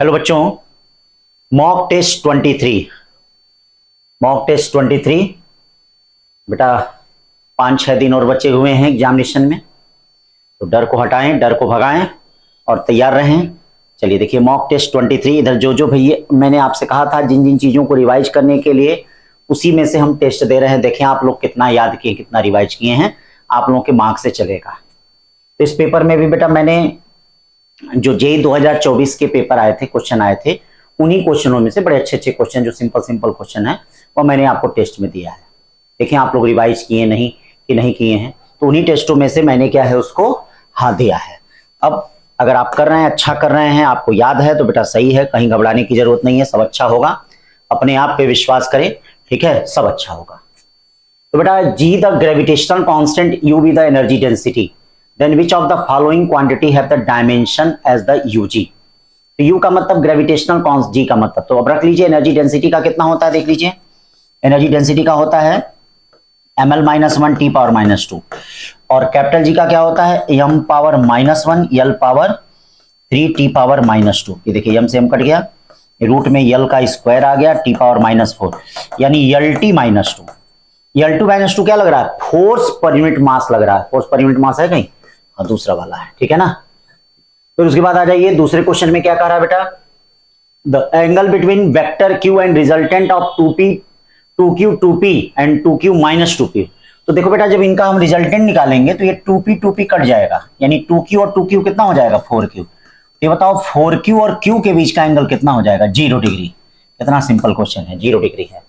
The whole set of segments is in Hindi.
हेलो बच्चों, मॉक टेस्ट 23 बेटा 5-6 दिन और बचे हुए हैं एग्जामिनेशन में, तो डर को हटाएं, डर को भगाएं और तैयार रहें। चलिए देखिए मॉक टेस्ट 23 इधर जो भैया मैंने आपसे कहा था जिन जिन चीजों को रिवाइज करने के लिए, उसी में से हम टेस्ट दे रहे हैं। देखें आप लोग कितना याद किए, कितना रिवाइज किए हैं, आप लोगों के मार्क्स से चलेगा। तो इस पेपर में भी बेटा मैंने जो जेईई 2024 के पेपर आए थे, क्वेश्चन आए थे, उन्हीं क्वेश्चनों में से बड़े अच्छे क्वेश्चन जो सिंपल क्वेश्चन है वो मैंने आपको टेस्ट में दिया है। देखें आप लोग रिवाइज किए नहीं कि नहीं किए हैं, तो उन्हीं टेस्टों में से मैंने क्या है उसको दिया है। अब अगर आप कर रहे हैं, अच्छा कर रहे हैं, आपको याद है तो बेटा सही है, कहीं घबराने की जरूरत नहीं है, सब अच्छा होगा। अपने आप पे विश्वास करें, ठीक है, सब अच्छा होगा। तो बेटा G the gravitational constant, U be the energy density, then which of the following quantity have the dimension as the U G. तो यू का मतलब ग्रेविटेशनल कांस्टेंट, जी का मतलब, तो अब रख लीजिए एनर्जी डेंसिटी का कितना होता है, देख लीजिए एनर्जी डेंसिटी का होता है ml-1 t पावर -2, और कैपिटल जी का क्या होता है m power -1 l power 3 t power -2। ये देखिए m से m कट गया, रूट में l का स्क्वायर आ गया t पावर -4, यानी lt -2। L2 -2 क्या लग रहा है, फोर्स पर यूनिट मास लग रहा है। फोर्स पर यूनिट मास है कहीं, हाँ दूसरा वाला है, ठीक है ना। फिर उसके बाद आ जाइए दूसरे क्वेश्चन में क्या कह रहा है बेटा, the angle between vector q and resultant of 2q 2p and 2q - 2p। तो देखो बेटा जब इनका हम रिजल्टेंट निकालेंगे तो ये 2p कट जाएगा, यानी 2q और 2q कितना हो जाएगा 4q। तो ये बताओ 4q और q के बीच का एंगल कितना हो जाएगा, 0 डिग्री। कितना सिंपल क्वेश्चन है, 0 डिग्री है।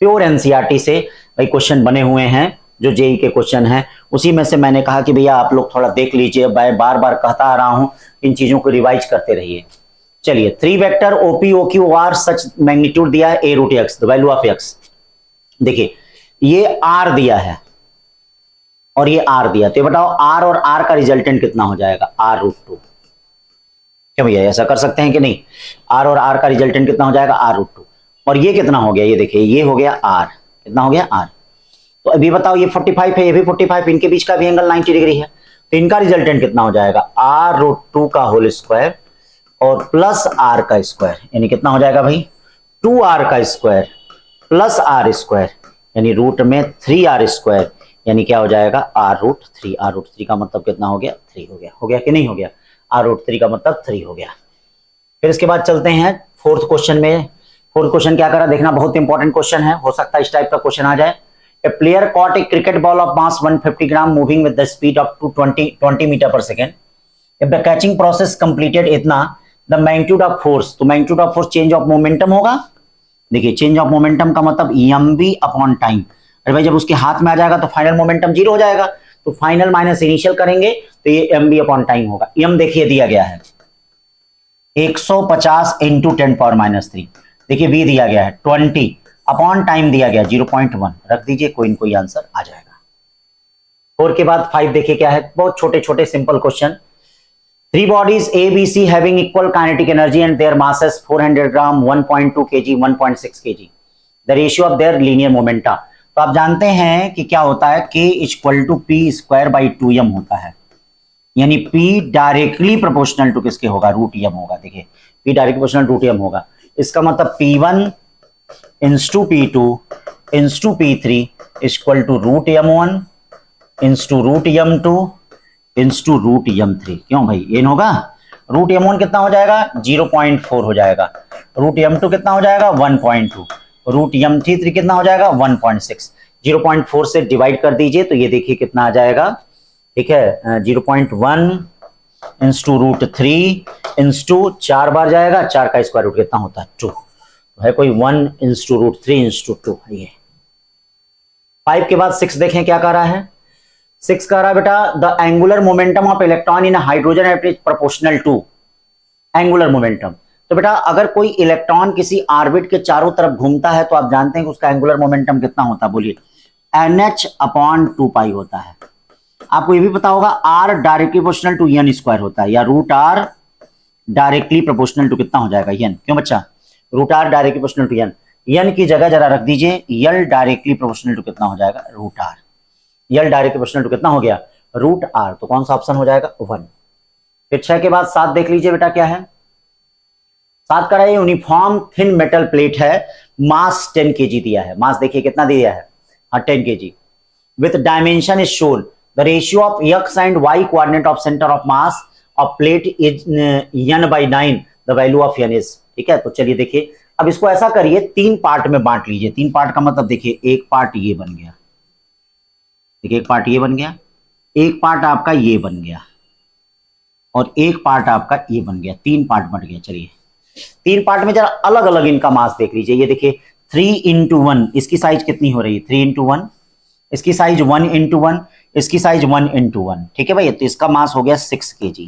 प्योर एनसीईआरटी से भाई क्वेश्चन बने हुए हैं, जो जेई के क्वेश्चन हैं, उसी में से मैंने कहा कि भैया आप लोग थोड़ा देख लीजिए, मैं बार बार कहता आ रहा हूं, इन चीजों को रिवाइज करते रहिए। चलिए 3 vector OP OQ are such magnitude दिया है a√x, the value of x। देखिए ये r दिया है और ये r दिया, तो ये बताओ r और r का रिजल्टेंट कितना हो जाएगा, r√2। क्या भैया ऐसा कर सकते हैं कि नहीं, r और r का रिजल्टेंट कितना हो जाएगा r√2, और ये कितना हो गया, ये देखिए ये हो गया r, कितना हो गया r। तो अभी बताओ ये 45 है, ये भी 45, इनके बीच का भी एंगल 90 डिग्री है, तो इनका रिजल्टेंट कितना हो जाएगा r√2 का होल स्क्वायर और प्लस r का स्क्वायर, यानी कितना हो जाएगा भाई 2r का स्क्वायर प्लस r स्क्वायर, यानी रूट में 3r स्क्वायर, यानी क्या हो जाएगा r√3। r√3 का मतलब कितना हो गया 3 हो गया कि नहीं हो गया, r√3 का मतलब 3 हो गया। फिर इसके बाद चलते हैं फोर्थ क्वेश्चन में। फोर्थ क्वेश्चन क्या करा देखना, बहुत इंपॉर्टेंट क्वेश्चन है, हो सकता है इस टाइप का क्वेश्चन आ जाए। A player caught a cricket ball of mass 150 gram moving with the speed up to 20 meter per second. If the catching process completed इतना, the magnitude of force, तो magnitude of force change of momentum होगा। देखिए चेंज ऑफ मोमेंटम का मतलब mv अपॉन टाइम। अरे भाई जब उसके हाथ में आ जाएगा तो फाइनल मोमेंटम 0 हो जाएगा, तो फाइनल माइनस इनिशियल करेंगे तो ये mv अपॉन टाइम होगा। m देखिए दिया गया है 150 इंटू 10 पावर -3, देखिए v दिया गया है 20 अपॉन टाइम दिया गया 0.1, रख दीजिए, कोई न कोई आंसर आ जाएगा। 4 के बाद 5 देखिए क्या है, बहुत छोटे simple question. 3 bodies A, B, C having equal kinetic energy and their masses 400 gram, 1.2 kg, 1.6 kg. The ratio of their linear momenta. तो आप जानते हैं कि क्या होता है, K = P²/2m होता है, यानी P डायरेक्टली प्रोपोर्शनल टू किसके होगा, √m होगा। देखिए P डायरेक्टली प्रोपोर्शनल √m होगा, इसका मतलब P1 इंस्टू P2 इंस्टू P3 equal to √m1 इंस्टू √m2 इंस्टू √m3। क्यों भाई ये होगा, √m1 कितना हो जाएगा 0.4 हो जाएगा, √m2 कितना हो जाएगा 1.2, √m3 कितना हो जाएगा 1.6। 0.4 से डिवाइड कर दीजिए तो ये देखिए कितना आ जाएगा, ठीक है 0.1 इंस्टू √3 इंस्टू 4 बार जाएगा, 4 का स्क्वायर रूट कितना होता है 2, है कोई 1 इंस्टू √3 इंस्टू 2 है ये। 5 के बाद 6 देखें क्या कह रहा है, 6 कह रहा है बेटा the angular momentum of electron in hydrogen atom is proportional to angular momentum. तो बेटा अगर कोई इलेक्ट्रॉन किसी ऑर्बिट के चारों तरफ घूमता है तो आप जानते हैं कि उसका एंगुलर मोमेंटम कितना होता है, बोलिए NH/2π होता है। आपको ये भी पता होगा R directly proportional to n² होता है, या √R डायरेक्टली प्रोपोर्शनल टू कितना हो जाएगा n। क्यों बच्चा, √R directly proportional to n की जगह जरा रख दीजिए L डायरेक्टली प्रोपोर्शनल टू कितना हो जाएगा √R। L directly proportional to कितना हो गया √R, तो कौन सा ऑप्शन हो जाएगा 1। फिर 6 के बाद 7 देख लीजिए बेटा क्या है, सात कड़ा यूनिफॉर्म थिन मेटल प्लेट है, मास 10 kg दिया है, मास देखिए कितना दिया है, हाँ 10 kg, with dimension is shown, the ratio of x and y coordinate of centre of mass of plate is n/9, the value of n is, ठीक है। तो चलिए देखिए, अब इसको ऐसा करिए, तीन पार्ट में बांट लीजिए। तीन पार्ट का मतलब देखिए, एक पार्ट ये बन गया, देखिए एक पार्ट ये बन गया, एक पार्ट आपका ये बन गया, और एक पार्ट आपका ये बन गया, तीन पार्ट बन गया। चलिए तीन पार्ट में जरा अलग अलग इनका मास देख लीजिए। ये देखिए 3x1, इसकी साइज कितनी हो रही है, 3x1, इसकी साइज 1x1, इसकी साइज 1x1, ठीक है भाई। तो इसका मास हो गया 6 kg,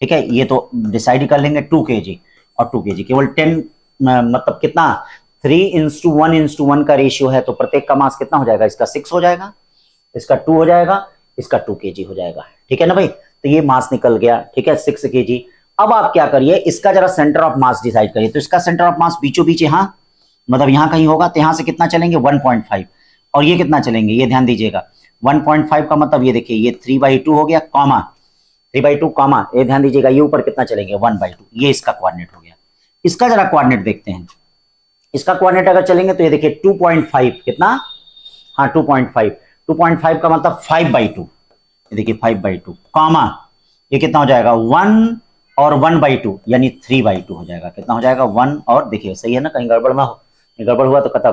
ठीक है। ये तो डिसाइड कर लेंगे 2 kg और 2 kg, केवल 10 मतलब कितना, 3:1:1 का रेशियो है, तो प्रत्येक का मास कितना हो जाएगा, इसका 6 हो जाएगा, इसका 2 हो जाएगा, इसका 2 kg हो जाएगा, ठीक है ना भाई। तो ये मास निकल गया, ठीक है, 6 kg। अब आप क्या करिए, इसका जरा सेंटर ऑफ मास डिसाइड करिए। तो इसका सेंटर ऑफ मास बीचों बीच यहाँ, मतलब यहाँ कहीं होगा, तो यहाँ से कितना चलेंगे 1.5, और ये कितना चलेंगे, ये ध्यान दीजिएगा 1.5 का मतलब ये देखिए, ये 3/2 हो गया, कॉमा 3/2 कॉमा, ये ध्यान दीजिएगा, ये ऊपर कितना चलेंगे 1/2, ये इसका कोऑर्डिनेट हो गया। इसका जरा कोऑर्डिनेट देखते हैं, इसका कोऑर्डिनेट अगर चलेंगे तो ये देखिए 2.5, कितना, हाँ 2.5 का मतलब 5/2, ये देखिए 5/2 कॉमा, ये कितना हो जाएगा 1 और 1/2, यानी 3/2 हो जाएगा। कितना हो जाएगा 1 और, देखिए सही है ना, कहीं गड़बड़ ना हो, गड़बड़ हुआ तो खत्म।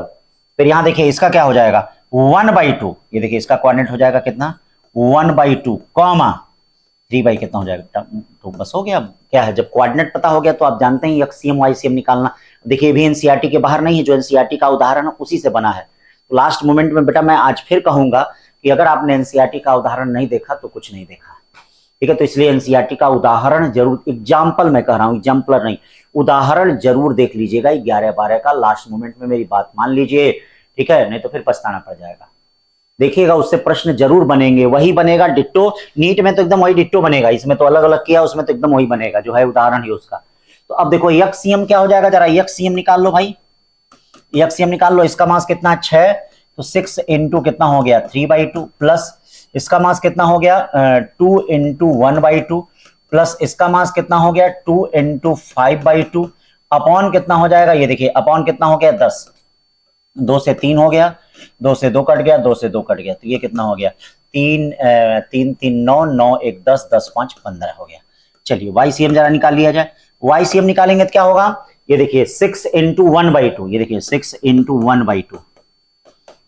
फिर यहाँ देखिए इसका क्या हो जाएगा 1/2, ये देखिए इसका कोऑर्डिनेट हो जाएगा कितना 1/2 कॉमा 3 कितना हो जाएगा, तो बस हो गया। क्या है, जब कोऑर्डिनेट पता हो गया तो आप जानते हैं एक्ससीएम वाईसीएम निकालना। देखिए भी एनसीईआरटी के बाहर नहीं है, जो एनसीईआरटी का उदाहरण है उसी से बना है। तो लास्ट मोमेंट में बेटा मैं आज फिर कहूंगा कि अगर आपने एनसीईआरटी का उदाहरण नहीं देखा तो कुछ नहीं देखा, ठीक है। तो इसलिए एनसीईआरटी का उदाहरण जरूर, एग्जाम्पल मैं कह रहा हूं, एग्जाम्पलर नहीं, उदाहरण जरूर देख लीजिएगा 11-12 का, लास्ट मोमेंट में मेरी बात मान लीजिए, ठीक है, नहीं तो फिर पछताना पड़ जाएगा। देखिएगा उससे प्रश्न जरूर बनेंगे, वही बनेगा डिट्टो, नीट में तो एकदम वही डिट्टो बनेगा, इसमें तो अलग अलग किया, उसमें तो एकदम वही बनेगा जो है उदाहरण ही उसका। तो अब देखो एक्ससीएम क्या हो जाएगा, जरा एक्ससीएम निकाल लो भाई, एक्ससीएम निकाल लो। इसका मास कितना 6, तो 6 इंटू कितना हो गया 3/2, प्लस इसका मास कितना हो गया 2 इंटू 1/2, प्लस इसका मास कितना हो गया 2 इंटू 5/2, अपॉन कितना हो जाएगा, ये देखिए अपॉन कितना हो गया 10, 2 से 3 हो गया, 2 से 2 कट गया, 2 से 2 कट गया, तो ये कितना हो गया 3 3 3 9 9 1 10 10 5 15 हो गया। चलिए वाईसीएम जरा निकाल लिया जाए। वाईसीएम निकालेंगे तो क्या होगा, ये देखिए 6 इंटू 1/2, ये देखिए 6 इंटू 1/2,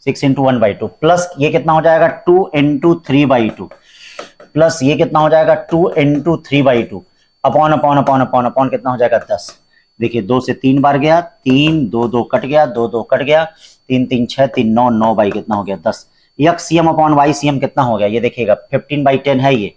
6 इंटू 1/2, प्लस ये कितना हो जाएगा 2 इंटू 3/2, प्लस ये कितना हो जाएगा 2 into 3/2, upon upon upon upon upon कितना हो जाएगा 10। देखिए 2 से 3 बार गया, 3 2 2 कट गया, 2 2 कट गया, 3 3 6 3 9 9 बाई कितना हो गया 10। एक्ससीएम अपॉन वाईसीएम कितना हो गया, ये देखिएगा 15/10 है ये।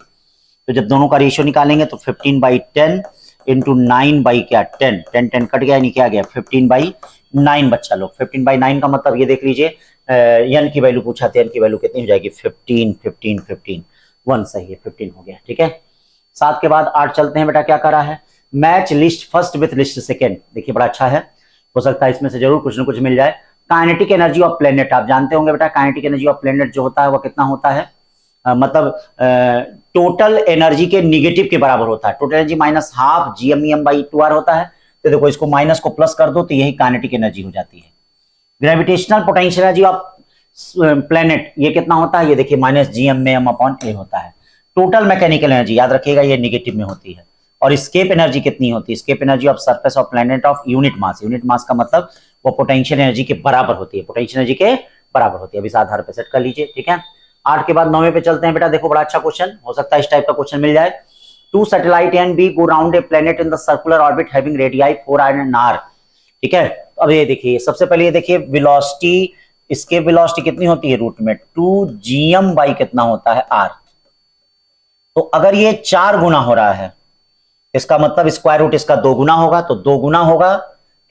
तो जब दोनों का रेशियो निकालेंगे तो 15/10 इंटू 9 बाई क्या 10, 10 10 कट गया, नहीं क्या गया 15/9 बच्चा लोग। 15/9 का मतलब ये देख लीजिए, एन की वैल्यू पूछा था, एन की वैल्यू कितनी हो जाएगी 15 15 15, 1 सही है, 15 हो गया, ठीक है। 7 के बाद 8 चलते हैं बेटा, क्या करा है, match list first with list second. देखिए बड़ा अच्छा है, हो सकता है इसमें से जरूर कुछ ना कुछ मिल जाए। काइनेटिक एनर्जी ऑफ प्लेनेट आप जानते होंगे बेटा, काइनेटिक एनर्जी ऑफ प्लेनेट जो होता है वो कितना होता है, मतलब टोटल एनर्जी के निगेटिव के बराबर होता है। Total energy minus half GMEM/2R होता है। तो देखो इसको माइनस को प्लस कर दो तो यही काइनेटिक एनर्जी हो जाती है। Gravitational potential energy of planet ये कितना होता है, ये देखिए माइनस GMA/A होता है। टोटल मैकेनिकल एनर्जी याद रखिएगा ये निगेटिव में होती है। और स्केप एनर्जी कितनी होती है, escape energy of surface of planet of unit mass, unit mass का मतलब वो पोटेंशियल एनर्जी के बराबर होती है, पोटेंशियल एनर्जी के बराबर होती है। अभी इस आधार पे सेट कर लीजिए, ठीक है। 8 के बाद 9वें पे चलते हैं बेटा, देखो बड़ा अच्छा क्वेश्चन, हो सकता है इस टाइप का क्वेश्चन मिल जाए। 2 satellite and B go round a planet in the circular orbit having radii 4r and r, ठीक है। अब ये देखिए सबसे पहले ये देखिए वेलोसिटी, इसके वेलोसिटी कितनी होती है रूट में 2gm बाई कितना होता है r। तो अगर ये 4 गुना हो रहा है इसका मतलब स्क्वायर रूट इसका 2 गुना होगा, तो 2 गुना होगा,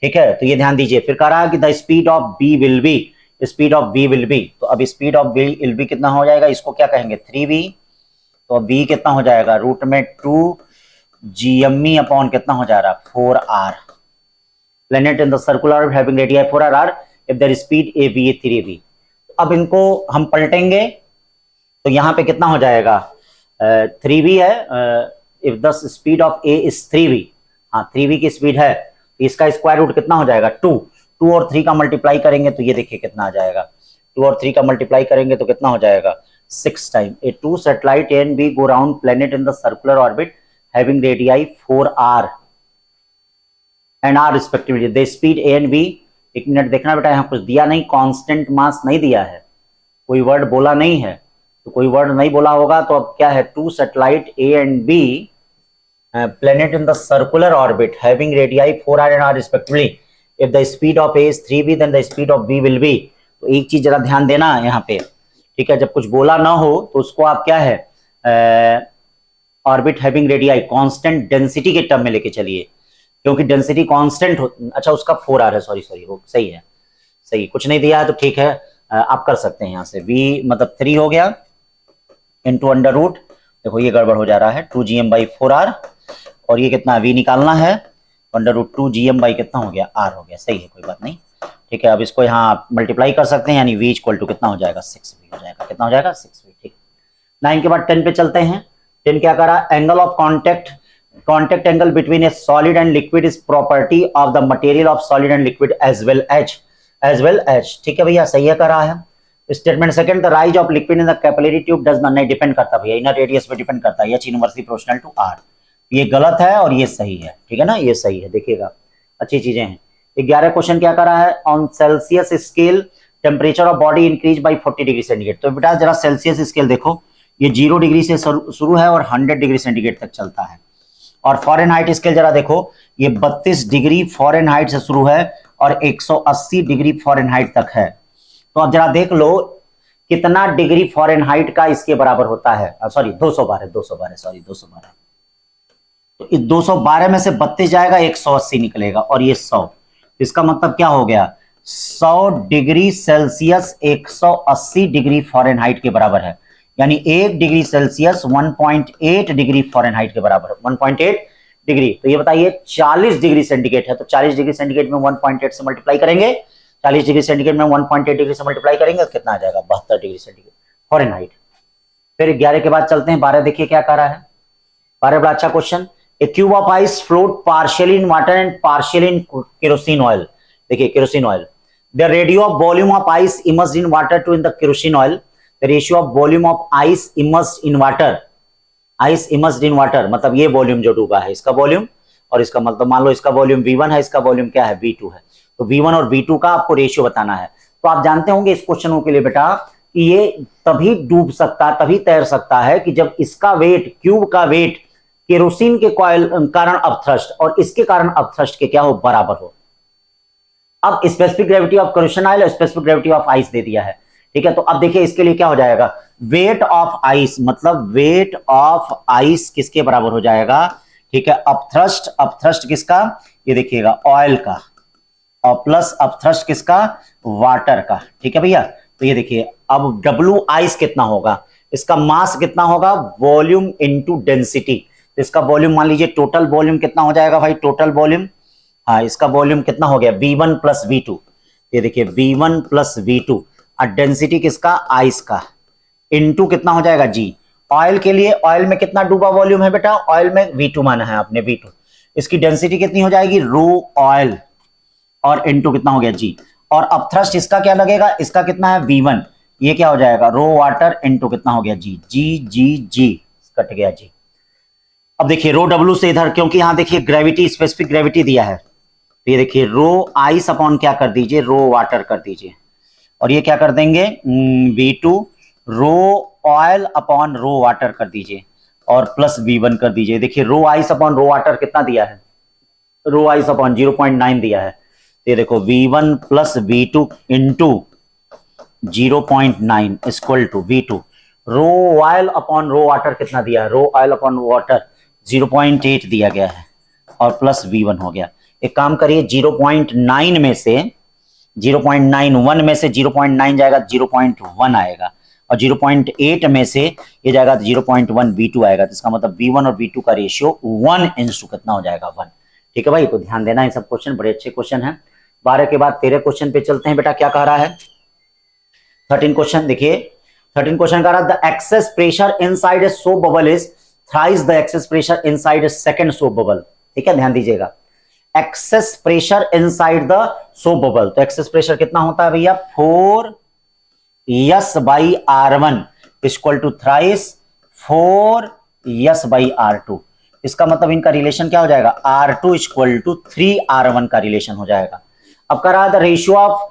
ठीक है। तो ये ध्यान दीजिए, फिर कह रहा है कि the speed of B will be, speed of B will be, तो अब speed of B will be कितना हो जाएगा, इसको क्या कहेंगे 3v, तो अब v कितना हो जाएगा रूट में 2gme अपॉन कितना हो जा रहा 4r। Planet in the circular orbit having radius 4r if there speed a v 3v। अब इनको हम पलटेंगे तो यहां पे कितना हो जाएगा 3v है, if the speed of a is 3v, हाँ 3v की स्पीड है, तो इसका स्क्वायर रूट कितना हो जाएगा 2। 2 और 3 का मल्टीप्लाई करेंगे तो ये देखिए कितना आ जाएगा, 2 और 3 का मल्टीप्लाई करेंगे तो कितना हो जाएगा 6 time. A 2 satellite A and B go round planet in the circular orbit having radii 4r and r respectively, the speed A and B. एक मिनट देखना बेटा, यहाँ कुछ दिया नहीं, कांस्टेंट मास नहीं दिया है, कोई वर्ड बोला नहीं है, तो कोई वर्ड नहीं बोला होगा तो अब क्या है, 2 satellite A and B planet in the circular orbit having radii 4r and r respectively, if the speed of a is 3v then the speed of b will be। तो एक चीज जरा ध्यान देना यहाँ पे, ठीक है, जब कुछ बोला ना हो तो उसको आप क्या है orbit having radii constant density के टर्म में लेके चलिए, क्योंकि डेंसिटी कांस्टेंट अच्छा उसका 4r है, सॉरी वो सही है, सही, कुछ नहीं दिया है तो ठीक है, आप कर सकते हैं यहाँ से v मतलब 3 हो गया इंटू अंडर रूट, देखो ये गड़बड़ हो जा रहा है 2gm/4r, और ये कितना v निकालना है, अंडर रूट 2gm बाई कितना हो गया r हो गया, सही है कोई बात नहीं, ठीक है। अब इसको यहाँ मल्टीप्लाई कर सकते हैं, यानी v इक्वल टू कितना हो जाएगा 6v हो जाएगा, कितना हो जाएगा 6v, ठीक। 9 के बाद 10 पे चलते हैं। 10 क्या करा, angle of contact angle between a solid and liquid is property of the material of solid and liquid as well as, ठीक है भैया, सही है करा है। Statement second, the rise of liquid in the capillary tube does not, नहीं डिपेंड करता भैया, इनर रेडियस पे डिपेंड करता है, H inversely proportional to r, ये गलत है और ये सही है, ठीक है ना, ये सही है, देखिएगा अच्छी चीजें हैं। 11 क्वेश्चन क्या करा है, on Celsius scale temperature of body increase by 40 degree centigrade. तो बेटा जरा सेल्सियस स्केल देखो, ये 0 डिग्री से शुरू है और 100 डिग्री सेंटीग्रेड तक चलता है, और फॉरेनहाइट स्केल जरा देखो, ये 32 डिग्री फॉरेनहाइट से शुरू है और 180 डिग्री फॉरेनहाइट तक है। तो अब जरा देख लो कितना डिग्री फॉरेनहाइट का इसके बराबर होता है, सॉरी 212, तो इस 212 में से 32 जाएगा, 180 निकलेगा, और ये 100, इसका मतलब क्या हो गया, 100 डिग्री सेल्सियस 180 डिग्री फॉरेनहाइट के बराबर है, यानी 1 डिग्री सेल्सियस 1.8 डिग्री फॉरेनहाइट के बराबर है, 1.8 डिग्री। तो ये बताइए 40 डिग्री सेंटीग्रेड है, तो 40 डिग्री सेंटीग्रेड में 1.8 से मल्टीप्लाई करेंगे, 40 डिग्री सेंटीग्रेड में 1.8 डिग्री से मल्टीप्लाई करेंगे तो कितना आ जाएगा 72 डिग्री सेंटीग्रेड फॉरेनहाइट। फिर 11 के बाद चलते हैं 12, देखिए क्या कर रहा है 12, बड़ा अच्छा question. A cube of ice float partially in water and partially in kerosene oil। देखिए kerosene oil, the ratio of volume of ice immersed in water to in the kerosene oil, the ratio of volume of ice immersed in water, ice immersed in water मतलब ये वॉल्यूम जो डूबा है इसका वॉल्यूम, और इसका मतलब मान लो इसका वॉल्यूम V1 है, इसका वॉल्यूम क्या है V2 है, तो V1 और V2 का आपको रेशियो बताना है। तो आप जानते होंगे इस क्वेश्चन के लिए बेटा कि ये तभी डूब सकता, तभी तैर सकता है कि जब इसका वेट, क्यूब का वेट केरोसिन के कॉइल कारण अपथ्रस्ट और इसके कारण अपथ्रस्ट के क्या हो, बराबर हो। अब specific gravity of kerosene oil और स्पेसिफिक ग्रेविटी ऑफ आइस दे दिया है, ठीक है। तो अब देखिए इसके लिए क्या हो जाएगा, वेट ऑफ आइस मतलब वेट ऑफ आइस किसके बराबर हो जाएगा, ठीक है, अपथ्रस्ट किसका, ये देखिएगा ऑयल का, और प्लस अपथ्रस्ट किसका, वाटर का, ठीक है भैया। तो ये देखिए अब डब्ल्यू आइस कितना होगा, इसका मास कितना होगा, वॉल्यूम इनटू डेंसिटी, इसका वॉल्यूम मान लीजिए टोटल वॉल्यूम कितना हो जाएगा भाई, टोटल वॉल्यूम, हाँ इसका वॉल्यूम कितना हो गया V1 प्लस V2, ये देखिए V1 प्लस V2, और डेंसिटी किसका, आइस का, इनटू कितना हो जाएगा G। ऑयल के लिए, ऑयल में कितना डूबा वॉल्यूम है बेटा, ऑयल में V2 माना है आपने, V2, इसकी डेंसिटी कितनी हो जाएगी रो ऑयल, और इनटू कितना हो गया G, और अपथ्रस्ट इसका क्या लगेगा, इसका कितना है V1, ये क्या हो जाएगा रो वाटर इनटू कितना हो गया G, G कट गया G। अब देखिए रो डब्ल्यू से इधर, क्योंकि यहां देखिए ग्रेविटी, स्पेसिफिक ग्रेविटी दिया है, तो ये देखिए रो आइस अपॉन क्या कर दीजिए, रो वाटर कर दीजिए, और ये क्या कर देंगे V2 rho oil upon rho water कर दीजिए, और प्लस V1 कर दीजिए। देखिए रो आइस अपॉन रो वाटर कितना दिया है, रो आइस अपॉन 0.9 दिया है, तो ये देखो V1 plus V2 into 0.9 equal to V2 rho oil upon rho water कितना दिया है, रो ऑयल अपॉन वाटर 0.8 दिया गया है, और प्लस V1 हो गया। एक काम करिए 0.9 में से 0.91 में से 0.9 जाएगा 0.1 आएगा, और 0.8 में से ये जाएगा 0.1 V2 आएगा, तो इसका मतलब V1 और V2 का रेशियो 1:, कितना हो जाएगा 1, ठीक है भाई। तो ध्यान देना, ये सब क्वेश्चन बड़े अच्छे क्वेश्चन हैं। 12 के बाद 13 क्वेश्चन पे चलते हैं बेटा, क्या कह रहा है 13 क्वेश्चन, देखिए 13 क्वेश्चन कह रहा है the excess pressure inside a soap bubble is thrice the excess pressure inside a second soap bubble. ठीक है, ध्यान दीजिएगा। Excess pressure inside the soap bubble, तो एक्सेस प्रेशर कितना होता है भैया 4s/r1 equal to thrice 4s/r2। इसका मतलब इनका रिलेशन क्या हो जाएगा, R2 इक्वल टू 3r1 का रिलेशन हो जाएगा। अब करा the ratio of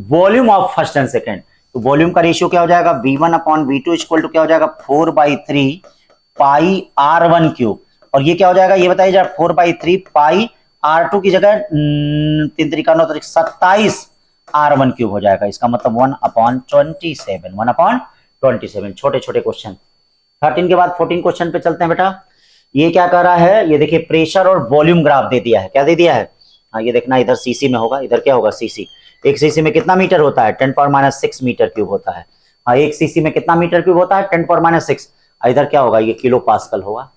volume of first and second, तो वॉल्यूम का रेशियो क्या हो जाएगा V1/V2 इक्वल टू क्या हो जाएगा 4/3 पाई r1 क्यूब, और ये क्या हो जाएगा ये बताइए जरा 4/3 पाई r2 की जगह 3 3 9 27 r1 क्यूब हो जाएगा। इसका मतलब 1/27 छोटे छोटे क्वेश्चन। 13 के बाद 14 क्वेश्चन पे चलते हैं बेटा। ये क्या कर रहा है, ये देखिए प्रेशर और वॉल्यूम ग्राफ दे दिया है। क्या दे दिया है, हाँ ये देखना, इधर सीसी में होगा, इधर क्या होगा सीसी। एक सीसी में कितना मीटर होता है 10⁻⁶ मीटर क्यूब होता है। हाँ एक सीसी में कितना मीटर क्यूब होता है 10⁻⁶। इधर क्या होगा ये किलो पास्कल होगा।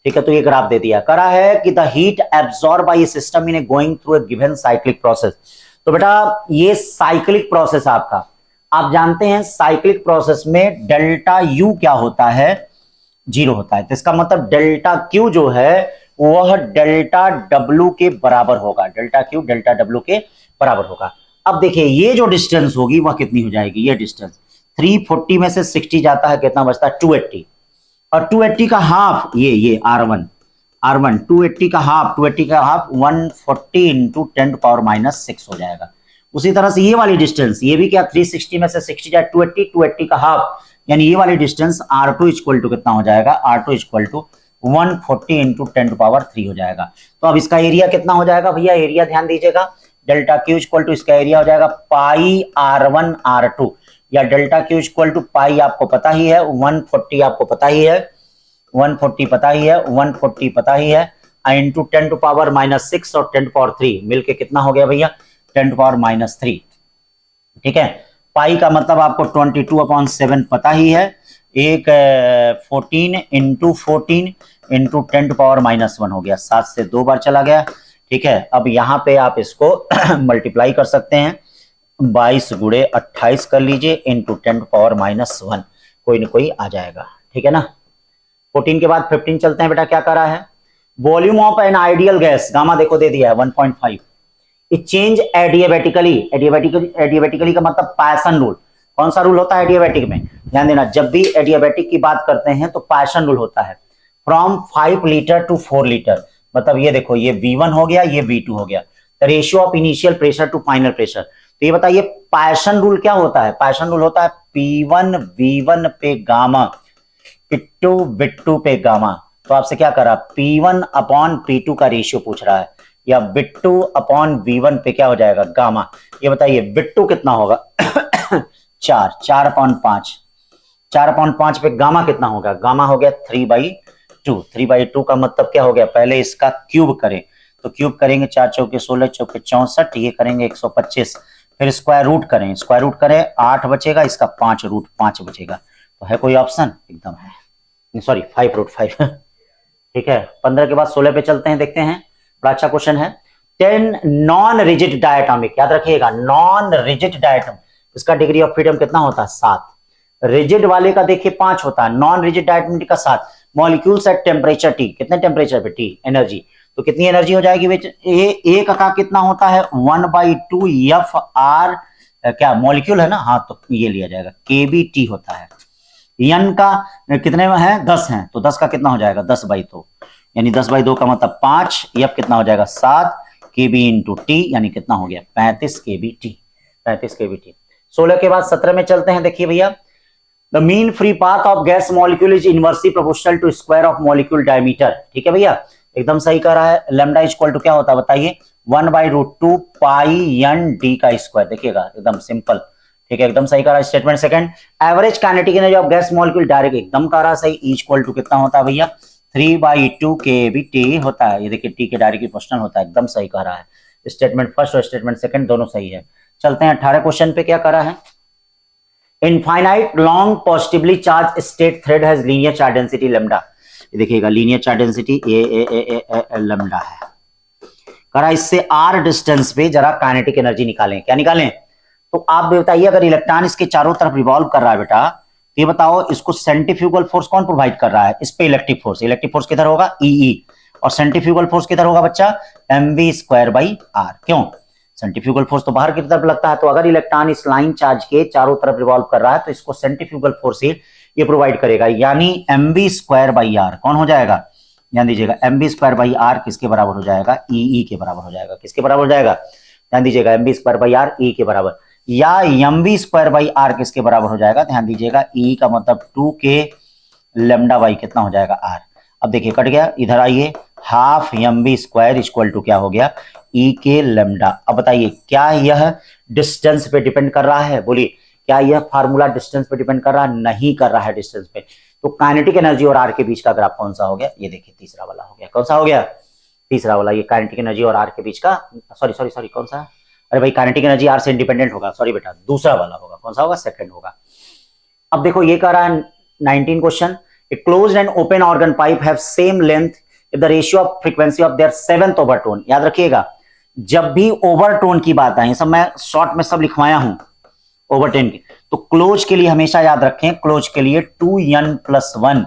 ठीक है, तो ये ग्राफ दे दिया, करा है कि the heat absorb by system in going through a given cyclic process. तो बेटा ये साइक्लिक प्रोसेस आपका, आप जानते हैं साइक्लिक प्रोसेस में डेल्टा यू क्या होता है 0 होता है। तो इसका मतलब डेल्टा क्यू जो है वह डेल्टा डब्ल्यू के बराबर होगा, डेल्टा क्यू डेल्टा डब्ल्यू के बराबर होगा। अब देखिए ये जो डिस्टेंस होगी वह कितनी हो जाएगी, ये डिस्टेंस 340 में से 60 जाता है, कितना बचता है 280, और 280 का हाफ ये R1 280 का हाफ 140 इंटू 10⁻⁶ हो जाएगा। उसी तरह से ये वाली डिस्टेंस, ये भी क्या 360 में से 60 जाए 280 का हाफ, यानी ये वाली डिस्टेंस R2 इक्वल टू कितना हो जाएगा, R2 इक्वल टू 140 इंटू 10⁻³ हो जाएगा। तो अब इसका एरिया कितना हो जाएगा भैया, एरिया ध्यान दीजिएगा, डेल्टा क्यू इक्वल टू इसका एरिया हो जाएगा पाई R1 R2, या डेल्टा क्यू इक्वल टू पाई आपको पता ही है 140, आपको पता ही है 140 पता ही है 140 पता ही है, इंटू 10⁻⁻⁶ और 10⁻³ मिलके कितना हो गया भैया 10⁻⁻3। ठीक है, पाई का मतलब आपको 22/7 पता ही है, एक 14 इंटू 14 इंटू 10⁻⁻1 हो गया, 7 से 2 बार चला गया। ठीक है, अब यहाँ पे आप इसको मल्टीप्लाई कर सकते हैं, 22 × 28 कर लीजिए इंटू 10⁻⁻1, कोई ना कोई आ जाएगा। ठीक है ना। 14 के बाद 15 चलते हैं बेटा। क्या कर रहा है, volume of an ideal gas gamma देखो दे दिया है 1.5, इट चेंज एडियाबेटिकली। एडियाबेटिकली का मतलब पायसन रूल। कौन सा रूल होता है एडियाबेटिक में, ध्यान देना, जब भी एडियाबेटिक की बात करते हैं तो पायसन रूल होता है, फ्रॉम 5 लीटर टू 4 लीटर। मतलब ये देखो ये V1 हो गया, ये V2 हो गया, the ratio of initial pressure to final pressure. तो ये बताइए पायसन रूल क्या होता है, पायसन रूल होता है P1 V1 पे गामा, P2 V2 पे गामा। तो आपसे क्या करा, P1/P2 का रेशियो पूछ रहा है, या V2/V1 पे क्या हो जाएगा गामा। ये बताइए V2 कितना होगा 4/5, 4/5 पे गामा कितना होगा, गामा हो गया 3/2। 3/2 का मतलब क्या हो गया, पहले इसका क्यूब करें, तो क्यूब करेंगे 4 चौके 16 चौके 64, ये करेंगे 125, फिर स्क्वायर रूट करें, 8 बचेगा, इसका 5√5 बचेगा। तो है कोई ऑप्शन, एकदम है, सॉरी 5√5 ठीक है। 15 के बाद 16 पे चलते हैं, देखते हैं, बड़ा अच्छा क्वेश्चन है। 10 नॉन रिजिड डायटोमिक, याद रखिएगा नॉन रिजिड डायटम, इसका डिग्री ऑफ फ्रीडम कितना होता है 7, रिजिड वाले का देखिए 5 होता है, नॉन रिजिड डायटोमिक का 7। मॉलिक्यूल्स एट टेम्परेचर T, कितने टेम्परेचर पे T, एनर्जी, तो कितनी एनर्जी हो जाएगी एक का कितना होता है 1/2 FR, क्या मॉलिक्यूल है ना, हाँ तो ये लिया जाएगा kBT होता है। n का कितने में है 10 है, तो 10 का कितना हो जाएगा 10/2, यानी 10/2 का मतलब 5, F कितना हो जाएगा 7 kB इंटू T, यानी कितना हो गया 35 kBT, 35 kBT। 16 के बाद 17 में चलते हैं, देखिए भैया, the mean free path of gas molecule is inversely proportional to square of molecule diameter. ठीक है भैया, एकदम सही कर रहा है। लैम्डा इक्वल टू क्या होता है बताइए 1/√2 पाई n d का स्क्वायर, देखिएगा एकदम सिंपल। ठीक है, एकदम सही कर रहा है। Statement second, average kinetic energy of gas molecule direct, एकदम कर रहा है सही, इक्वल टू कितना होता है भैया 3/2 kBT होता है। ये देखिए T के डायरेक्ट प्रोपोर्शनल होता है, एकदम सही कर रहा है। स्टेटमेंट फर्स्ट और स्टेटमेंट सेकंड दोनों सही है। चलते हैं 18 क्वेश्चन पे। क्या कर रहा है, infinite long positively charge state thread has linear charge density lambda. ये देखिएगा लीनियर चार्ज डेंसिटी ए लैम्डा है। करा इससे r डिस्टेंस पे जरा काइनेटिक एनर्जी निकालें। क्या निकालें, तो आप बताइए अगर इलेक्ट्रॉन इसके चारों तरफ रिवॉल्व कर रहा है बेटा, तो ये बताओ इसको सेंट्रीफ्यूगल फोर्स कौन प्रोवाइड कर रहा है, इस पे इलेक्ट्रिक फोर्स किधर होगा EE, और सेंट्रीफ्यूगल फोर्स किधर होगा बच्चा, mv²/r। क्यों, सेंट्रीफ्यूगल फोर्स तो बाहर की तरफ लगता है, तो अगर इलेक्ट्रॉन इस लाइन चार्ज के चारों तरफ रिवॉल्व कर रहा है तो इसको सेंट्रीफ्यूगल फोर्स ही ये प्रोवाइड करेगा, यानी mv²/r कौन हो जाएगा, ध्यान दीजिएगा, mv²/r किसके बराबर हो जाएगा, ई के बराबर हो जाएगा। किसके बराबर हो जाएगा, ध्यान दीजिएगा, mv²/r ई के बराबर, या mv²/r किसके बराबर हो जाएगा, ध्यान दीजिएगा, ई का मतलब 2k λ/, कितना हो जाएगा, r। अब देखिए कट गया, इधर आइए, हाफ mv² इक्वल टू क्या हो गया, ई के लैम्डा। अब बताइए क्या यह डिस्टेंस पे डिपेंड कर रहा है, बोलिए क्या यह फार्मूला डिस्टेंस पे डिपेंड कर रहा है, नहीं कर रहा है डिस्टेंस पे। तो काइनेटिक एनर्जी और आर के बीच का ग्राफ कौन सा हो गया, ये देखिए तीसरा वाला हो गया। कौन सा हो गया, तीसरा वाला, ये काइनेटिक एनर्जी और आर के बीच का, सॉरी कौन सा, अरे भाई काइनेटिक एनर्जी आर से इंडिपेंडेंट होगा, सॉरी बेटा, दूसरा वाला होगा। कौन सा होगा, सेकंड होगा। अब देखो ये कह रहा है 19 question, a closed and open organ pipe have same length if the ratio of frequency of their seventh overtone। याद रखिएगा, जब भी ओवरटोन की बात आई, सब मैं शॉर्ट में सब लिखवाया हूं ओवरटोन की, तो क्लोज के लिए हमेशा याद रखें, क्लोज के लिए 2n+1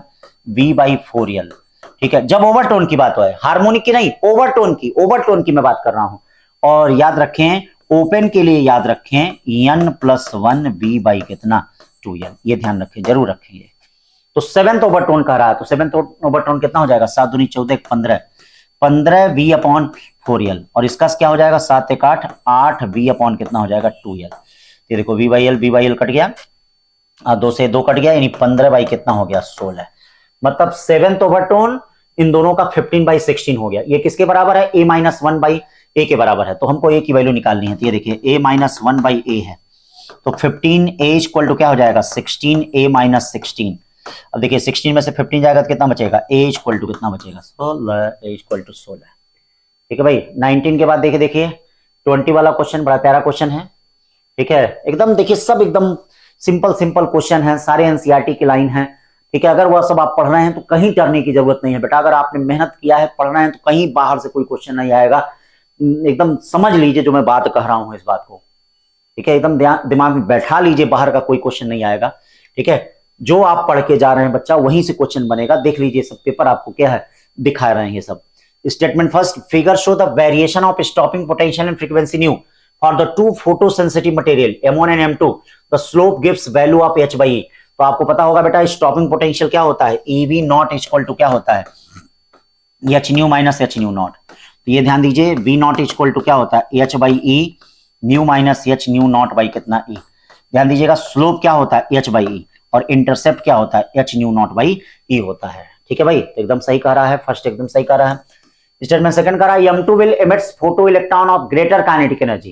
v/4l। ठीक है, जब ओवरटोन की बात हो, हार्मोनिक की नहीं, ओवरटोन की मैं बात कर रहा हूं। और याद रखें ओपन के लिए याद रखें n+1 v/ कितना 2l, ये ध्यान रखें, जरूर रखेंगे। तो सेवेंथ ओवरटोन कह रहा है, तो सेवेंथ ओवरटोन कितना हो जाएगा, 7 दूनी 14 15 v/4l, और इसका क्या हो जाएगा, 7 1 8 v/ कितना हो जाएगा 2l। ये देखो v/l कट गया, 2 से 2 कट गया, यानी 15 कितना हो गया 16। मतलब सेवेंथ ओवरटोन इन दोनों का 15/16 हो गया। ये किसके बराबर है, a-1/a के बराबर है, तो हमको a की वैल्यू निकालनी है। तो ये देखिए a-1/a है, तो 15a इक्वल टू क्या हो जाएगा 16a-16। अब देखिए 16 में से 15 जाएगा तो कितना बचेगा, a इक्वल टू कितना बचेगा 16, a इक्वल टू 16। ठीक है भाई, 19 के बाद देखिए 20 वाला क्वेश्चन बड़ा प्यारा क्वेश्चन है। ठीक है, एकदम देखिए सब एकदम सिंपल क्वेश्चन है, सारे एनसीईआरटी की लाइन है। ठीक है, अगर वह सब आप पढ़ रहे हैं तो कहीं डरने की जरूरत नहीं है बेटा, अगर आपने मेहनत किया है, पढ़ रहे हैं, तो कहीं बाहर से कोई क्वेश्चन नहीं आएगा। एकदम समझ लीजिए जो मैं बात कह रहा हूं इस बात को। ठीक है, एकदम दिमाग में बैठा लीजिए, बाहर का कोई क्वेश्चन नहीं आएगा। ठीक है, जो आप पढ़ के जा रहे हैं बच्चा वहीं से क्वेश्चन बनेगा। देख लीजिए सब पेपर आपको क्या है दिखा रहे हैं ये सब। Statement first, figure show the variation of stopping potential and frequency new for the two photo sensitive material M1 and M2, the slope gives value of h/e। तो आपको पता होगा बेटा स्टॉपिंग पोटेंशियल क्या होता है, EV0 इक्वल टू क्या होता है, h nu minus h nu not. तो ये ध्यान दीजिए, V0 इक्वल टू क्या होता है, h/e new minus h nu not by कितना e। ध्यान दीजिएगा, स्लोप क्या होता है h/e, और इंटरसेप्ट क्या होता है h nu not by e होता है। ठीक है भाई, तो एकदम सही कह रहा है, फर्स्ट एकदम सही कह रहा है। स्टेटमेंट सेकंड कह रहा है M2 will emits photoelectron of greater kinetic energy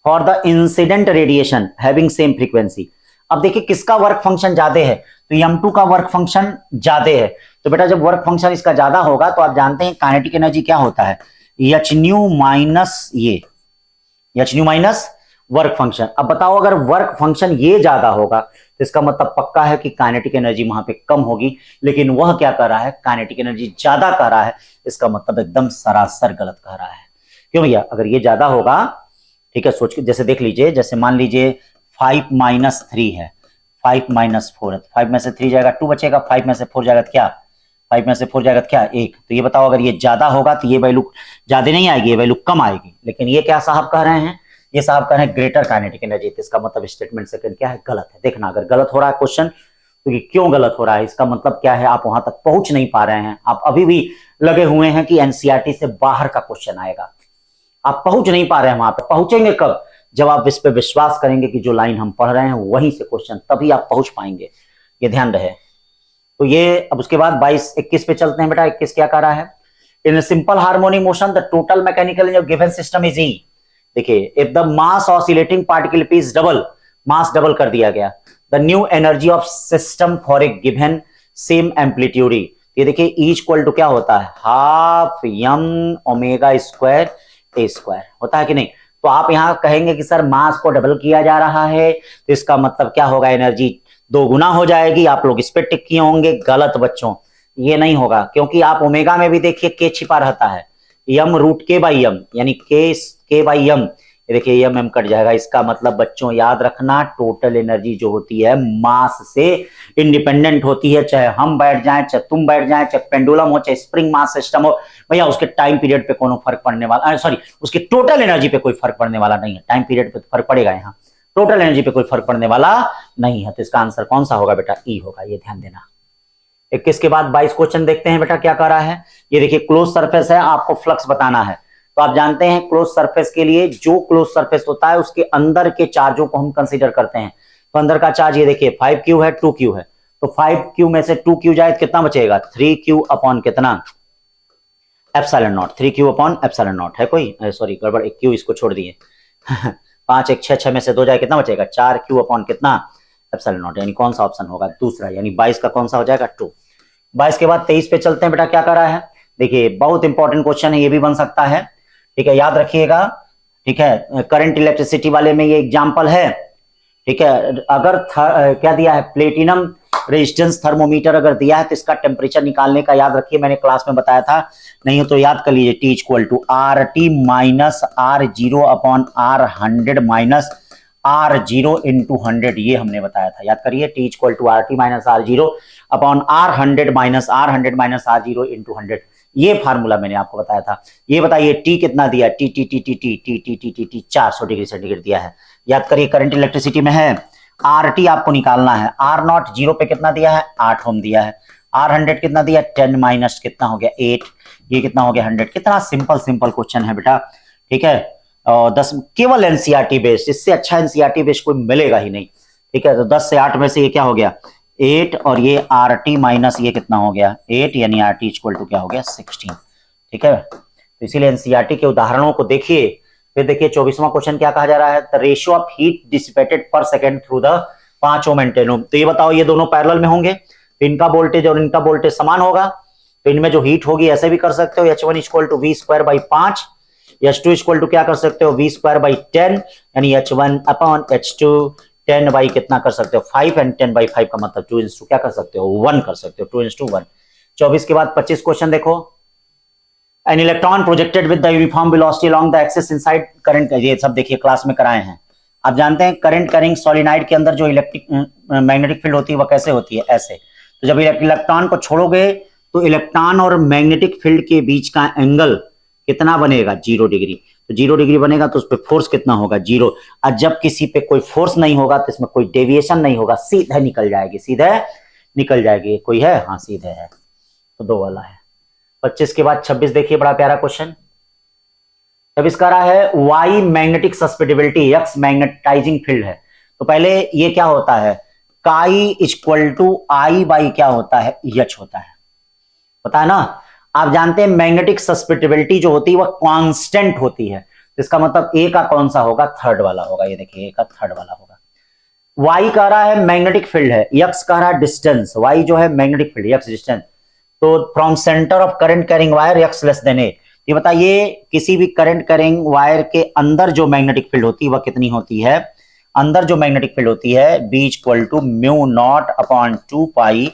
for the incident radiation having same frequency। अब देखिए किसका वर्क फंक्शन ज्यादा है, तो M2 का वर्क फंक्शन ज्यादा है। तो बेटा जब वर्क फंक्शन इसका ज्यादा होगा तो आप जानते हैं काइनेटिक एनर्जी क्या होता है, h nu माइनस ये h nu minus work function. अब बताओ अगर वर्क फंक्शन ये ज्यादा होगा तो इसका मतलब पक्का है कि काइनेटिक एनर्जी वहां पे कम होगी, लेकिन वह क्या कर रहा है, काइनेटिक एनर्जी ज्यादा कर रहा है। इसका मतलब एकदम सरासर गलत कह रहा है। क्यों भैया, अगर ये ज्यादा होगा, ठीक है, सोच के जैसे देख लीजिए, जैसे मान लीजिए 5-3 है, 5-4 है, 5 में से 3 जाएगा 2 बचेगा, 5 में से 4 जाएगा क्या, 5 में से 4 जाएगा क्या 1। तो ये बताओ अगर ये ज्यादा होगा तो ये वैल्यू ज्यादा नहीं आएगी, ये वैल्यू कम आएगी। लेकिन ये क्या साहब कह रहे हैं, ये साहब कह रहे हैं ग्रेटर काइनेटिक एनर्जी। तो इसका मतलब स्टेटमेंट सेकंड क्या है, गलत है। देखना अगर गलत हो रहा है क्वेश्चन तो ये क्यों गलत हो रहा है, इसका मतलब क्या है, आप वहां तक पहुंच नहीं पा रहे हैं, आप अभी भी लगे हुए हैं कि एनसीईआरटी से बाहर का क्वेश्चन आएगा। आप पहुंच नहीं पा रहे हैं, वहां पे पहुंचेंगे कब, जब आप इस पे विश्वास करेंगे कि जो लाइन हम पढ़ रहे हैं वहीं से क्वेश्चन, तभी आप पहुंच पाएंगे, ये ध्यान रहे। तो ये अब उसके बाद 22-21 पे चलते हैं बेटा। 21 क्या कह रहा है, in simple harmonic motion the total mechanical energy given system is E। देखिए if the mass oscillating particle P is double, mass double कर दिया गया, the new energy of system for a given same amplitude. ये देखिए E इक्वल टू क्या होता है, half m omega square a square होता है कि नहीं। तो आप यहां कहेंगे कि सर मास को डबल किया जा रहा है तो इसका मतलब क्या होगा, एनर्जी 2 गुना हो जाएगी। आप लोग इस पे टिक किए होंगे, गलत बच्चों, ये नहीं होगा, क्योंकि आप ओमेगा में भी देखिए k छिपा रहता है, m root k by m, यानी k बाई m, ये देखिए ये एम कट जाएगा। इसका मतलब बच्चों याद रखना, टोटल एनर्जी जो होती है मास से इंडिपेंडेंट होती है। चाहे हम बैठ जाएं, चाहे तुम बैठ जाएं, चाहे पेंडुलम हो, चाहे स्प्रिंग मास सिस्टम हो, भैया उसके टाइम पीरियड पे कोनो फर्क पड़ने वाला, सॉरी उसके टोटल एनर्जी पे कोई फर्क पड़ने वाला नहीं है। टाइम पीरियड पे फर्क पड़ेगा, यहाँ टोटल एनर्जी पे कोई फर्क पड़ने वाला नहीं है। तो इसका आंसर कौन सा होगा बेटा? ई होगा, ये ध्यान देना। 21 के बाद 22 क्वेश्चन देखते हैं बेटा क्या कर रहा है। ये देखिए क्लोज सरफेस है, आपको फ्लक्स बताना है। तो आप जानते हैं क्लोज सरफेस के लिए जो क्लोज सरफेस होता है उसके अंदर के चार्जों को हम कंसीडर करते हैं। तो अंदर का चार्ज ये देखिए 5q है, 2q है। तो 5q में से 2q जाए कितना बचेगा? 3q अपॉन कितना? Epsilon not. 3q upon epsilon not है कोई, सॉरी गड़बड़, एक q इसको छोड़ दिए 5 1 6 6 में से 2 जाए कितना बचेगा? 4q अपॉन कितना? Epsilon not. यानी कौन सा ऑप्शन होगा? दूसरा, यानी 22 का कौन सा हो जाएगा? 2। 22 के बाद 23 पे चलते हैं बेटा क्या कर रहा है। देखिए बहुत इंपॉर्टेंट क्वेश्चन है, ये भी बन सकता है, ठीक है, याद रखिएगा। ठीक है, करंट इलेक्ट्रिसिटी वाले में ये एग्जांपल है। ठीक है, अगर क्या दिया है, प्लेटिनम रेजिस्टेंस थर्मोमीटर अगर दिया है तो इसका टेम्परेचर निकालने का याद रखिए, मैंने क्लास में बताया था, नहीं हो तो याद कर लीजिए। T equal to R T minus R zero upon R 100 minus R zero into 100, ये हमने बताया था, याद करिए। T equal to R T minus R zero upon R 100 minus R zero into 100, ये फार्मूला मैंने आपको बताया था। ये बताइए टी कितना दिया? T T T T T T T T T T 400 degree centigrade दिया है, याद करिए। करंट इलेक्ट्रिसिटी में है, आर टी आपको निकालना है। आर नॉट जीरो पे कितना दिया है? 8 ओम दिया है। आर 100 कितना दिया? 10 माइनस कितना हो गया? 8। ये कितना हो गया? 100। कितना सिंपल सिंपल क्वेश्चन है बेटा, ठीक है। 10 केवल एनसीईआरटी बेस्ड, इससे अच्छा एनसीईआरटी बेस्ड कोई मिलेगा ही नहीं, ठीक है। तो 10 से 8 में से ये क्या हो गया? 8, और ये आर टी माइनस ये कितना हो गया? 8, यानी आर टी इक्वल टू क्या हो गया? 16, ठीक है। तो इसीलिए एनसीईआरटी के उदाहरणों को देखिए। फिर देखिए 24वां क्वेश्चन क्या कहा जा रहा है, the ratio of heat dissipated per second through the 5 ohm and 10 ohm. तो ये बताओ, ये दोनों पैरेलल में होंगे तो इनका वोल्टेज और इनका वोल्टेज समान होगा, तो इनमें जो हीट होगी ऐसे भी कर सकते हो, H1 equal to V square by 5, H2 equal to क्या कर सकते हो? वी स्क्वायर बाई 10, यानी H1 अपॉन H2 10 बाई कितना कर सकते हो? 5, एंड 10 बाई 5 का मतलब 2 इंटू क्या कर सकते हो? 1 कर सकते हो, 2 इंटू 1। 24 के बाद 25 क्वेश्चन देखो, an electron projected with the uniform velocity along the axis inside current, ये सब देखिए क्लास में कराए हैं। आप जानते हैं करंट कैरिंग सॉलिनॉइड के अंदर जो इलेक्ट्रिक मैग्नेटिक फील्ड होती है वो कैसे होती है? ऐसे। तो जब इलेक्ट्रॉन को छोड़ोगे तो इलेक्ट्रॉन और मैग्नेटिक फील्ड के बीच का एंगल कितना बनेगा? 0 डिग्री। तो 0 डिग्री बनेगा तो उस पर फोर्स कितना होगा? 0। और जब किसी पे कोई फोर्स नहीं होगा तो इसमें कोई डेविएशन नहीं होगा, सीधे निकल जाएगी, सीधे निकल जाएगी। कोई है? हाँ सीधे है, तो 2 वाला है। 25 के बाद 26 देखिए, बड़ा प्यारा क्वेश्चन। 26 का रहा है Y magnetic susceptibility, X magnetizing field है। तो पहले ये क्या होता है? काई इक्वल टू आई बाई क्या होता है? एच होता है, पता है ना। आप जानते हैं मैग्नेटिक सस्पेटिबिलिटी जो होती है वह कांस्टेंट होती है, तो इसका मतलब ए का कौन सा होगा? थर्ड वाला होगा। ये देखिए ए का थर्ड वाला होगा। वाई कह रहा है मैग्नेटिक फील्ड है, एक्स कह रहा है डिस्टेंस, वाई जो है मैग्नेटिक फील्ड, एक्स डिस्टेंस। तो from centre of current carrying wire X less than A. ये बताइए किसी भी करंट कैरिंग वायर के अंदर जो मैग्नेटिक फील्ड होती है वह कितनी होती है? अंदर जो मैग्नेटिक फील्ड होती है B equal to mu naught upon 2 pi,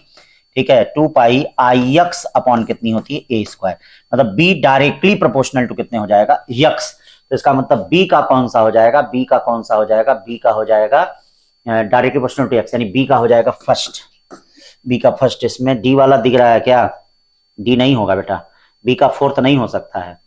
ठीक है, 2 पाई आई एक्स अपॉन कितनी होती है? ए स्क्वायर। मतलब बी डायरेक्टली प्रोपोर्शनल टू कितने हो जाएगा? यक्स। तो इसका मतलब बी का कौन सा हो जाएगा? बी का कौन सा हो जाएगा? बी का हो जाएगा डायरेक्टली प्रोपोर्शनल टू एक्स, यानी बी का हो जाएगा फर्स्ट। बी का फर्स्ट। इसमें डी वाला दिख रहा है क्या? डी नहीं होगा बेटा, बी का फोर्थ नहीं हो सकता है,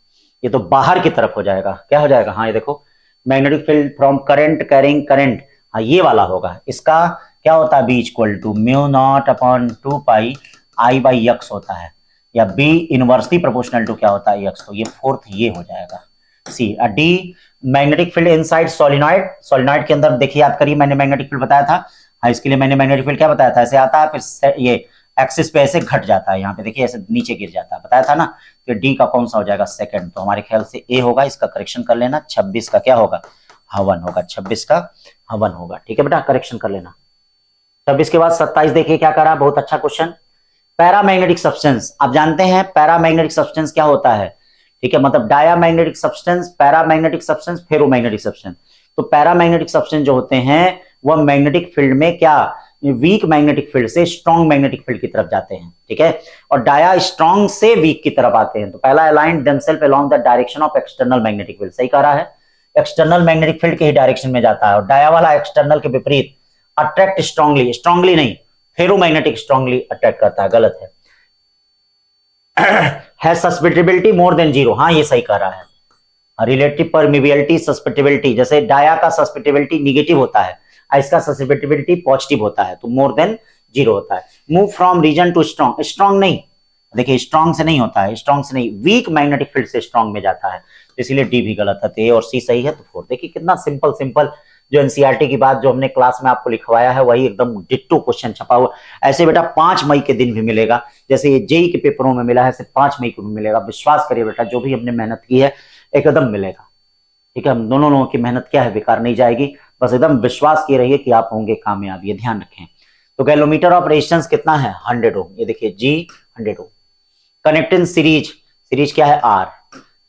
ये तो बाहर की तरफ हो जाएगा। क्या हो जाएगा? हाँ ये देखो, magnetic field from current carrying current, हाँ ये वाला होगा। इसका क्या होता है? B equal to mu naught upon 2 pi I by X होता है, या बी इनवर्सली प्रोपोर्शनल टू क्या होता है? एक्स। तो ये फोर्थ ये हो जाएगा C. D magnetic field inside solenoid, solenoid के अंदर देखिए, याद करिए मैंने मैग्नेटिक फील्ड बताया था। हाँ इसके लिए मैंने मैग्नेटिक फील्ड क्या बताया था? ऐसे आता है, फिर ये एक्सिस पे ऐसे घट जाता है, यहाँ पे देखिए ऐसे नीचे गिर जाता है, बताया था ना। तो डी का कौन सा हो जाएगा? सेकंड। तो हमारे ख्याल से ए होगा, इसका करेक्शन कर लेना। 26 का क्या होगा? हवन होगा, 26 का हवन होगा, ठीक है बेटा, करेक्शन कर लेना। 26 के बाद 27 देखिए क्या करा, बहुत अच्छा क्वेश्चन। पैरामैग्नेटिक सब्सटेंस, आप जानते हैं पैरामैग्नेटिक सब्सटेंस क्या होता है? ठीक है, मतलब diamagnetic substance, paramagnetic substance, ferromagnetic substance. तो पैरामैग्नेटिक सब्सटेंस जो होते हैं वह मैग्नेटिक फील्ड में क्या, वीक मैग्नेटिक फील्ड से स्ट्रॉन्ग मैग्नेटिक फील्ड की तरफ जाते हैं, ठीक है। और डाया स्ट्रॉन्ग से वीक की तरफ आते हैं। तो पहला aligned themselves along the direction of external magnetic field, सही कह रहा है। एक्सटर्नल मैग्नेटिक फील्ड के ही डायरेक्शन में जाता है, और डाया वाला एक्सटर्नल के विपरीत अट्रैक्ट स्ट्रांगली, स्ट्रांगली नहीं, फेरोमैग्नेटिक स्ट्रांगली अट्रैक्ट करता है, गलत है। है सस्पेक्टिबिलिटी मोर देन जीरो, हाँ ये सही कह रहा है। रिलेटिव परमिबिलिटी सस्पेक्टिबिलिटी, जैसे डाया का सस्पेक्टिबिलिटी निगेटिव होता है, इसका सस्पेक्टिबिलिटी पॉजिटिव होता है, तो मोर देन जीरो होता है। Move from region to strong, strong नहीं, देखिए स्ट्रॉन्ग से नहीं होता है, स्ट्रॉन्ग से नहीं, वीक मैग्नेटिक फील्ड से स्ट्रॉन्ग में जाता है, तो इसीलिए डी भी गलत है, तो ए और सी सही है, तो 4। देखिए कितना सिंपल सिंपल जो एनसीईआरटी की बात जो हमने क्लास में आपको लिखवाया है वही एकदम डिट्टो क्वेश्चन छपा हुआ। ऐसे बेटा 5 मई के दिन भी मिलेगा, जैसे ये जेई के पेपरों में मिला है, सिर्फ 5 मई को भी मिलेगा। विश्वास करिए बेटा, जो भी हमने मेहनत की है एकदम मिलेगा, ठीक है। हम दोनों लोगों की मेहनत क्या है, बेकार नहीं जाएगी, बस एकदम विश्वास किए रहिए कि आप होंगे कामयाब, ये ध्यान रखें। तो गैलोमीटर ऑफ रेजिस्टेंस कितना है, 100 ओम, ये देखिए जी 100 ओम। कनेक्टेंस सीरीज, सीरीज क्या है आर,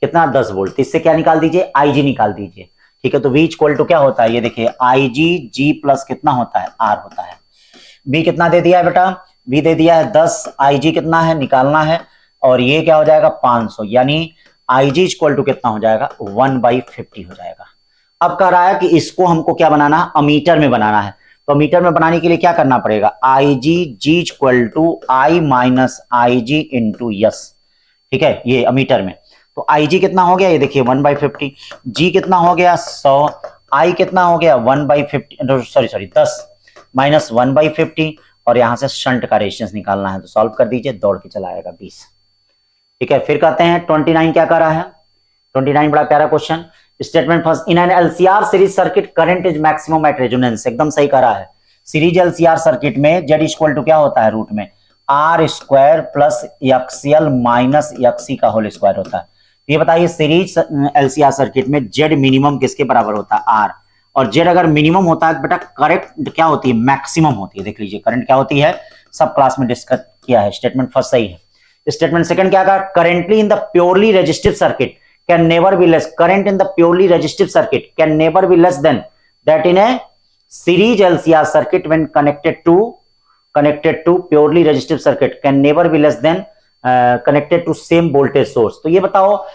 कितना 10 वोल्ट, इससे क्या निकाल दीजिए, आईजी निकाल दीजिए, ठीक है। तो V इक्वल टू क्या होता है, ये देखिए आईजी जी प्लस कितना होता है, आर होता है। V कितना दे दिया है बेटा, V दे दिया है 10, आईजी कितना है निकालना है, और ये क्या हो जाएगा 500, यानी आईजी इक्वल टू कितना हो जाएगा 1/50 हो जाएगा। अब कह रहा है कि इसको हमको क्या बनाना है, अमीटर में बनाना है, तो अमीटर में बनाने के लिए क्या करना पड़ेगा, IG G equal to I minus IG into yes, ठीक है, ये अमीटर में। तो IG कितना हो गया, ये देखिए 1/50, G कितना हो गया 100, I कितना हो गया 1/50, सॉरी 10 माइनस 1/50, और यहां से शंट का रेजिस्टेंस निकालना है, तो सॉल्व कर दीजिए, दौड़ के चला आएगा 20, ठीक है। फिर कहते हैं 29 क्या कर रहा है, 29 बड़ा प्यारा question. Statement first, in an LCR series circuit current is maximum at resonance, एकदम सही कर रहा है। सीरीज LCR सर्किट में Z इक्वल टू क्या होता है, रूट में R square plus XL minus XC का होल स्क्वायर होता है। ये बताइए सीरीज LCR सर्किट में Z मिनिमम किसके बराबर होता है, R, और Z अगर मिनिमम होता है बेटा करंट क्या होती है, मैक्सिमम होती है। देख लीजिए करंट क्या होती है, सब क्लास में डिस्कस किया है। स्टेटमेंट फर्स्ट सही है। स्टेटमेंट सेकंड क्या कहा, currently in the purely resistive circuit can never be less, current in the purely resistive circuit can never be less than that in a series LCR circuit when connected to purely resistive circuit can never be less than connected to same voltage source. तो ये बताओ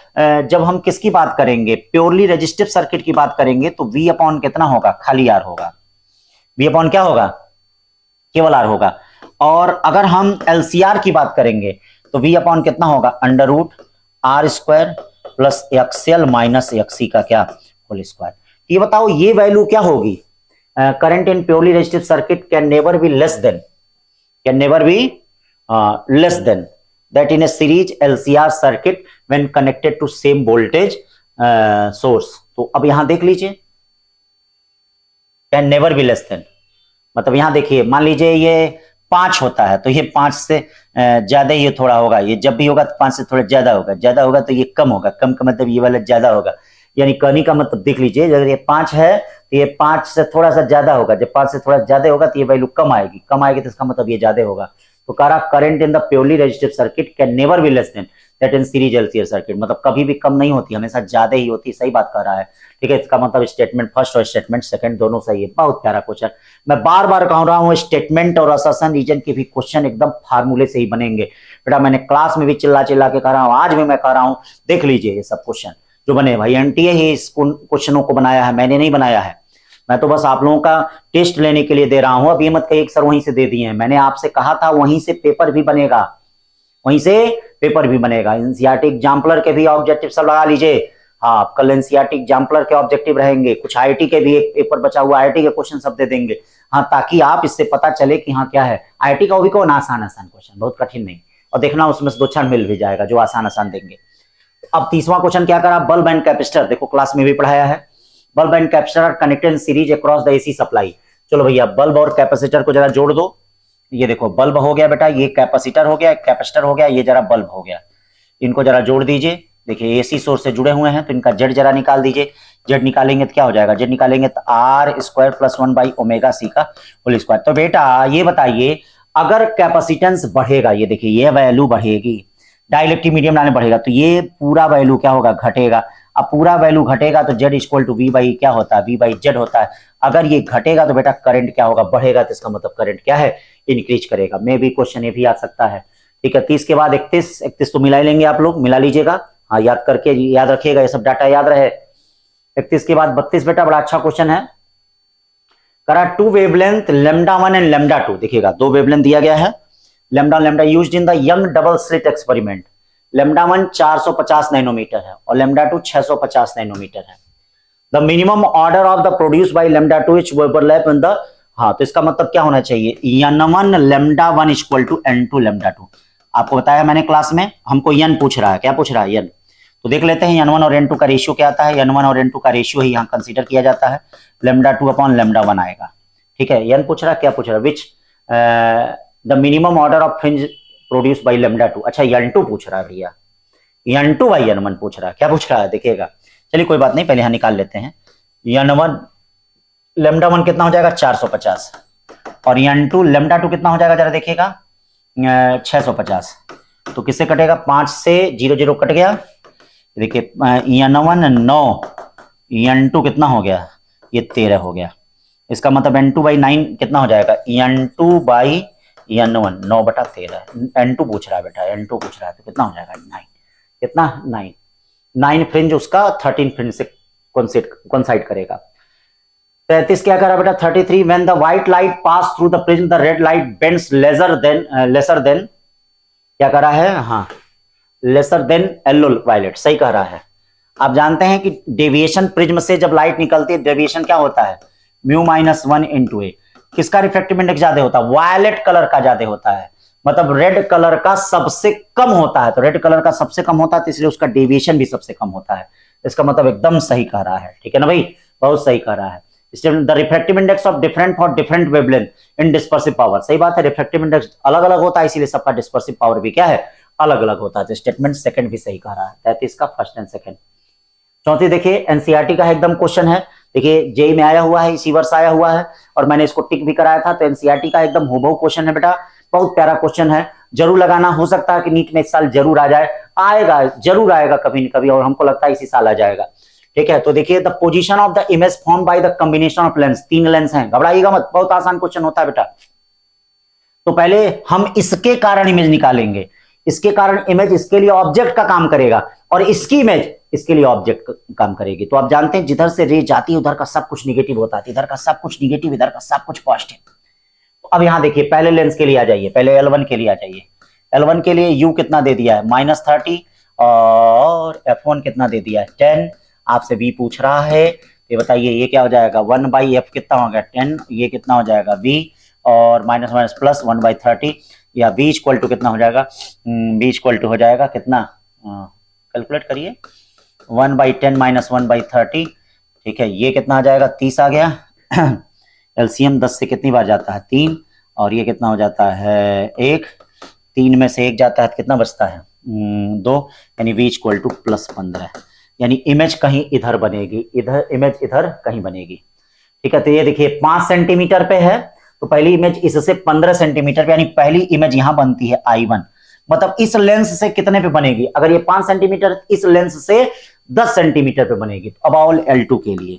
जब हम किसकी बात करेंगे, प्योरली रेजिस्टिव सर्किट की बात करेंगे, तो V अपॉन कितना होगा, खाली R होगा, V अपॉन क्या होगा, केवल R होगा। और अगर हम LCR की बात करेंगे तो V अपॉन कितना होगा, under root R square plus XL minus XC का क्या होल स्क्वायर। ये बताओ ये वैल्यू क्या होगी, current in purely resistive circuit can never be less then that in a series LCR circuit when connected to same voltage source। तो अब यहां देख लीजिए can never be less than, मतलब यहां देखिए मान लीजिए ये 5 होता है तो ये 5 से ज्यादा ये थोड़ा होगा, ये जब भी होगा तो 5 से थोड़ा ज्यादा होगा तो ये कम होगा, कम का मतलब ये वाला ज्यादा होगा, यानी कहने का मतलब देख लीजिए अगर ये 5 है तो ये 5 से थोड़ा सा ज्यादा होगा, जब 5 से थोड़ा ज्यादा होगा तो ये वैल्यू कम आएगी तो इसका मतलब ये ज्यादा होगा। तो कह रहा current in the purely resistive circuit can never be less than that in series LCR circuit, मतलब कभी भी कम नहीं होती, हमेशा ज्यादा ही होती, सही बात कर रहा है, ठीक है। इसका मतलब स्टेटमेंट फर्स्ट और स्टेटमेंट सेकंड दोनों सही है। बहुत प्यारा क्वेश्चन, मैं बार बार कह रहा हूं स्टेटमेंट और असर्शन रीजन के भी क्वेश्चन एकदम फार्मूले से ही बनेंगे बेटा, मैंने क्लास में भी चिल्ला चिल्ला के कह रहा हूं, आज भी मैं कह रहा हूं, देख लीजिए ये सब क्वेश्चन जो बने भाई, NTA ही इस क्वेश्चनों को बनाया है, मैंने नहीं बनाया है, मैं तो बस आप लोगों का टेस्ट लेने के लिए दे रहा हूं। अब ये मत कहिए सर वहीं से दे दिए हैं, मैंने आपसे कहा था वहीं से पेपर भी बनेगा, एनसीईआरटी एग्जाम्पलर के भी ऑब्जेक्टिव सब लगा लीजिए। हाँ कल एनसीईआरटी एग्जाम्पलर के ऑब्जेक्टिव रहेंगे, कुछ IIT के भी एक पेपर बचा हुआ, IIT के क्वेश्चन सब दे देंगे, हाँ ताकि आप इससे पता चले कि हाँ क्या है। IIT का वो भी कौन आसान क्वेश्चन, बहुत कठिन नहीं, और देखना उसमें से 2-4 मिल भी जाएगा जो आसान देंगे। अब 30वां क्वेश्चन क्या करा, बल्ब एंड कैपेसिटर, देखो क्लास में भी पढ़ाया है, bulb and capacitor are connected in series across the AC supply. चलो भैया बल्ब और कैपेसिटर को जरा जोड़ दो, ये देखो बल्ब हो गया बेटा, ये कैपेसिटर हो गया, कैपेसिटर हो गया, ये जरा बल्ब हो गया, इनको जरा जोड़ दीजिए। देखिए AC सोर्स से जुड़े हुए हैं तो इनका Z जरा निकाल दीजिए, Z निकालेंगे तो क्या हो जाएगा, Z निकालेंगे तो R स्क्वायर प्लस 1/ω/c का होल स्क्वायर। तो बेटा ये बताइए अगर कैपेसिटेंस बढ़ेगा, ये देखिए ये वैल्यू बढ़ेगी, डाइलेक्ट्रिक मीडियम लाने बढ़ेगा तो ये पूरा वैल्यू क्या होगा, घटेगा। अब पूरा वैल्यू घटेगा तो Z equal to V by क्या होता है, V/Z होता है। अगर ये घटेगा तो बेटा करंट क्या होगा, बढ़ेगा, तो इसका मतलब करंट क्या है, इंक्रीज करेगा। मे भी क्वेश्चन ये भी आ सकता है, ठीक है। 30 के बाद 31 तो मिला ही लेंगे, आप लोग मिला लीजिएगा, हाँ याद करके याद रखिएगा, ये सब डाटा याद रहे। 31 के बाद 32 बेटा, बड़ा अच्छा क्वेश्चन है। करा two wavelength lambda 1 and lambda 2, देखिएगा दो वेवलेंथ दिया गया है, lambda lambda used in the young double slit experiment. Lambda 1 450 nanometer है और लैम्डा 2 650 नैनोमीटर है। The minimum order of the produce by lambda 2 is overlap in the, हाँ तो इसका मतलब क्या होना चाहिए, n1 lambda 1 equal to n2 lambda 2। आपको बताया मैंने क्लास में, हमको n पूछ रहा है, क्या पूछ रहा है n, तो देख लेते हैं n1 और n2 का रेशियो क्या आता है। n1 और n2 का रेशियो ही यहाँ कंसीडर किया जाता है, लैम्डा 2 अपॉन लैम्डा 1 आएगा। ठीक है, n पूछ रहा है, क्या पूछ रहा है, which the minimum order of fringe produce by lambda 2, अच्छा n2 पूछ रहा है भैया, n2 बाई n1 पूछ रहा है, क्या पूछ रहा है देखिएगा। चलिए कोई बात नहीं, पहले यहाँ निकाल लेते हैं। n1 लैम्डा 1 कितना हो जाएगा 450 और n2 लैम्डा 2 कितना हो जाएगा जरा देखिएगा 650। तो किससे कटेगा, 5 से 0 0 कट गया, देखिए n1 9, n2 कितना हो गया, ये 13 हो गया। इसका मतलब n2 बाई 9 कितना हो जाएगा, n2 बाई n1 9 बटा 13, n2 पूछ रहा है बेटा, n2 पूछ रहा है, तो कितना हो जाएगा 9, कितना 9 फ्रिंज उसका 13 फ्रिंज से कोइंसाइड करेगा। 33 क्या करा बेटा, 33 when the white light pass through the prism the red light bends lesser than क्या करा है, हाँ लेसर देन येलो वायलेट, सही कह रहा है। आप जानते हैं कि डेविएशन प्रिज्म से जब लाइट निकलती है, डेविएशन क्या होता है, म्यू माइनस 1 इंटू ए। किसका रिफ्रैक्टिव इंडेक्स ज्यादा होता है, वायलेट कलर का ज्यादा होता है, मतलब रेड कलर का सबसे कम होता है, तो रेड कलर का सबसे कम होता है तो इसलिए उसका डेविएशन भी सबसे कम होता है। इसका मतलब एकदम सही कह रहा है, ठीक है ना भाई, बहुत सही कह रहा है। The refractive index of different for different wavelength in dispersive power, सही बात है, रिफ्रैक्टिव इंडेक्स अलग अलग होता है, इसीलिए सबका डिस्पर्सिव पावर भी क्या है, अलग अलग होता है। तो स्टेटमेंट सेकंड भी सही कह रहा है, 33 का फर्स्ट एंड सेकंड। चौथी देखिए एनसीईआरटी का एकदम क्वेश्चन है, देखिए जेई में आया हुआ है, इसी वर्ष आया हुआ है और मैंने इसको टिक भी कराया था, तो एनसीईआरटी का एकदम हूबहू क्वेश्चन है बेटा, बहुत प्यारा क्वेश्चन है, जरूर लगाना, हो सकता है कि नीट में इस साल जरूर आ जाए, आएगा जरूर आएगा कभी न कभी, और हमको लगता है इसी साल आ जाएगा। ठीक है, तो देखिए the position of the image form by the combination of lens, 3 lens हैं, घबराइएगा मत, बहुत आसान क्वेश्चन होता है बेटा। तो पहले हम इसके कारण इमेज निकालेंगे, इसके कारण इमेज इसके लिए ऑब्जेक्ट का काम करेगा और इसकी इमेज इसके लिए ऑब्जेक्ट काम करेगी। तो आप जानते हैं जिधर से रे जाती है उधर का सब कुछ निगेटिव होता है, इधर का सब कुछ निगेटिव, इधर का सब कुछ पॉजिटिव। तो अब यहां देखिए पहले लेंस के लिए आ जाइए, पहले L1 के लिए आ जाइए। L1 के लिए U कितना दे दिया है -30 और F1 कितना दे दिया है 10। आपसे V पूछ रहा है, ये बताइए ये क्या हो जाएगा 1/f कितना हो गया 10, ये कितना हो जाएगा V और माइनस माइनस प्लस 1/30 या V इक्वल टू कितना हो जाएगा, V इक्वल टू हो जाएगा कितना, कैलकुलेट करिए 1/10 माइनस 1/30, ठीक है, ये कितना आ जाएगा 30 आ गया। एलसीएम 10 से कितनी बार जाता है 3 और ये कितना हो जाता है 1, 3 में से 1 जाता है तो कितना बचता है 2, यानी V इक्वल टू +15, यानी इमेज कहीं इधर बनेगी, इधर इमेज इधर कहीं बनेगी। ठीक है, तो ये देखिए 5 सेंटीमीटर पे है तो पहली इमेज इससे 15 सेंटीमीटर पे, यानी पहली इमेज यहां बनती है I1, मतलब इस लेंस से कितने पे बनेगी, अगर ये 5 सेंटीमीटर इस लेंस से 10 सेंटीमीटर पे बनेगी। तो अब ऑल L2 के लिए,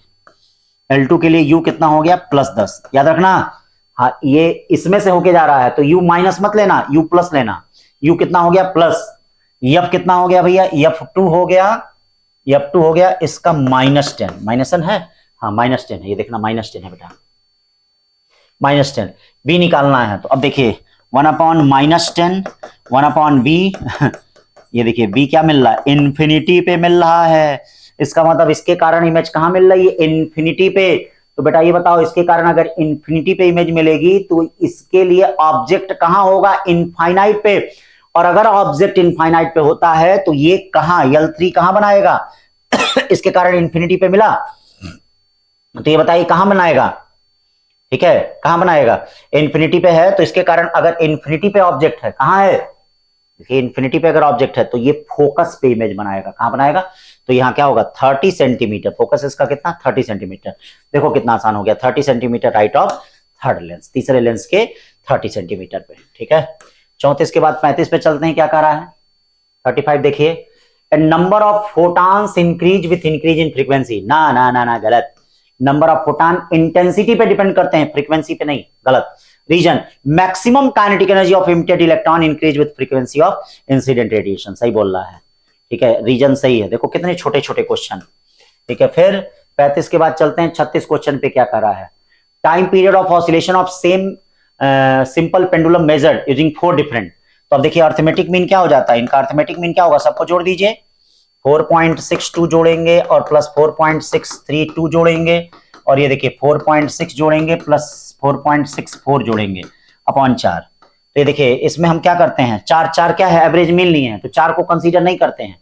L2 के लिए U कितना हो गया +10, याद रखना, हाँ ये इसमें से होके जा रहा है तो U माइनस मत लेना, U प्लस लेना। U कितना हो गया प्लस, F कितना हो गया भैया F2 हो गया, F2 हो गया इसका -10, -10 है, हाँ -10 है, ये देखना -10 है बेटा, -10 B निकालना है। तो अब देखिए 1/-10 1/V ये देखिए V क्या मिल रहा है, इन्फिनिटी पे मिल रहा है, इसका मतलब इसके कारण इमेज कहां मिल रही है, इन्फिनिटी पे। तो बेटा ये बताओ इसके कारण अगर इन्फिनिटी पे इमेज मिलेगी तो इसके लिए ऑब्जेक्ट कहां होगा, इनफाइनाइट पे, और अगर ऑब्जेक्ट इनफाइनाइट पे होता है तो ये कहां L3 कहां बनाएगा इसके कारण इन्फिनिटी पे मिला, तो ये बताइए कहां बनाएगा, ठीक है कहां बनाएगा, इन्फिनिटी पे है, तो इसके कारण अगर इन्फिनिटी पे ऑब्जेक्ट है, कहां है, देखिए इन्फिनिटी पे अगर ऑब्जेक्ट है तो ये फोकस पे इमेज बनाएगा, कहां बनाएगा, तो यहां क्या होगा 30 सेंटीमीटर, फोकस इसका कितना 30 सेंटीमीटर, देखो कितना आसान हो गया, 30 centimetre right of third lens, तीसरे लेंस के 30 सेंटीमीटर पे। ठीक है, 34 के बाद 35 पे चलते हैं, क्या कह रहा है 35 देखिए, number of photons increase with increase in frequency, ना ना ना ना गलत, नंबर ऑफ फोटॉन इंटेंसिटी पे डिपेंड करते हैं, फ्रीक्वेंसी पे नहीं, गलत। Reason maximum kinetic energy of emitted electron increase with frequency of incident radiation, सही बोल रहा है। ठीक है, रीजन सही है, देखो कितने छोटे छोटे क्वेश्चन। ठीक है, फिर 35 के बाद चलते हैं 36 क्वेश्चन पे क्या कर रहा है। Time period of oscillation of same simple pendulum measured using 4 different. तो अब देखिए अर्थमेटिक मीन क्या हो जाता है, इनका अर्थमेटिक मीन क्या होगा, सबको जोड़ दीजिए, 4.62 जोड़ेंगे और प्लस 4.632 जोड़ेंगे, और ये देखिए 4.6 जोड़ेंगे प्लस 4.64 जोड़ेंगे अपॉन 4। तो ये देखिए इसमें हम क्या करते हैं, चार क्या है, एवरेज मीन लिए हैं, तो 4 को कंसीडर नहीं करते हैं,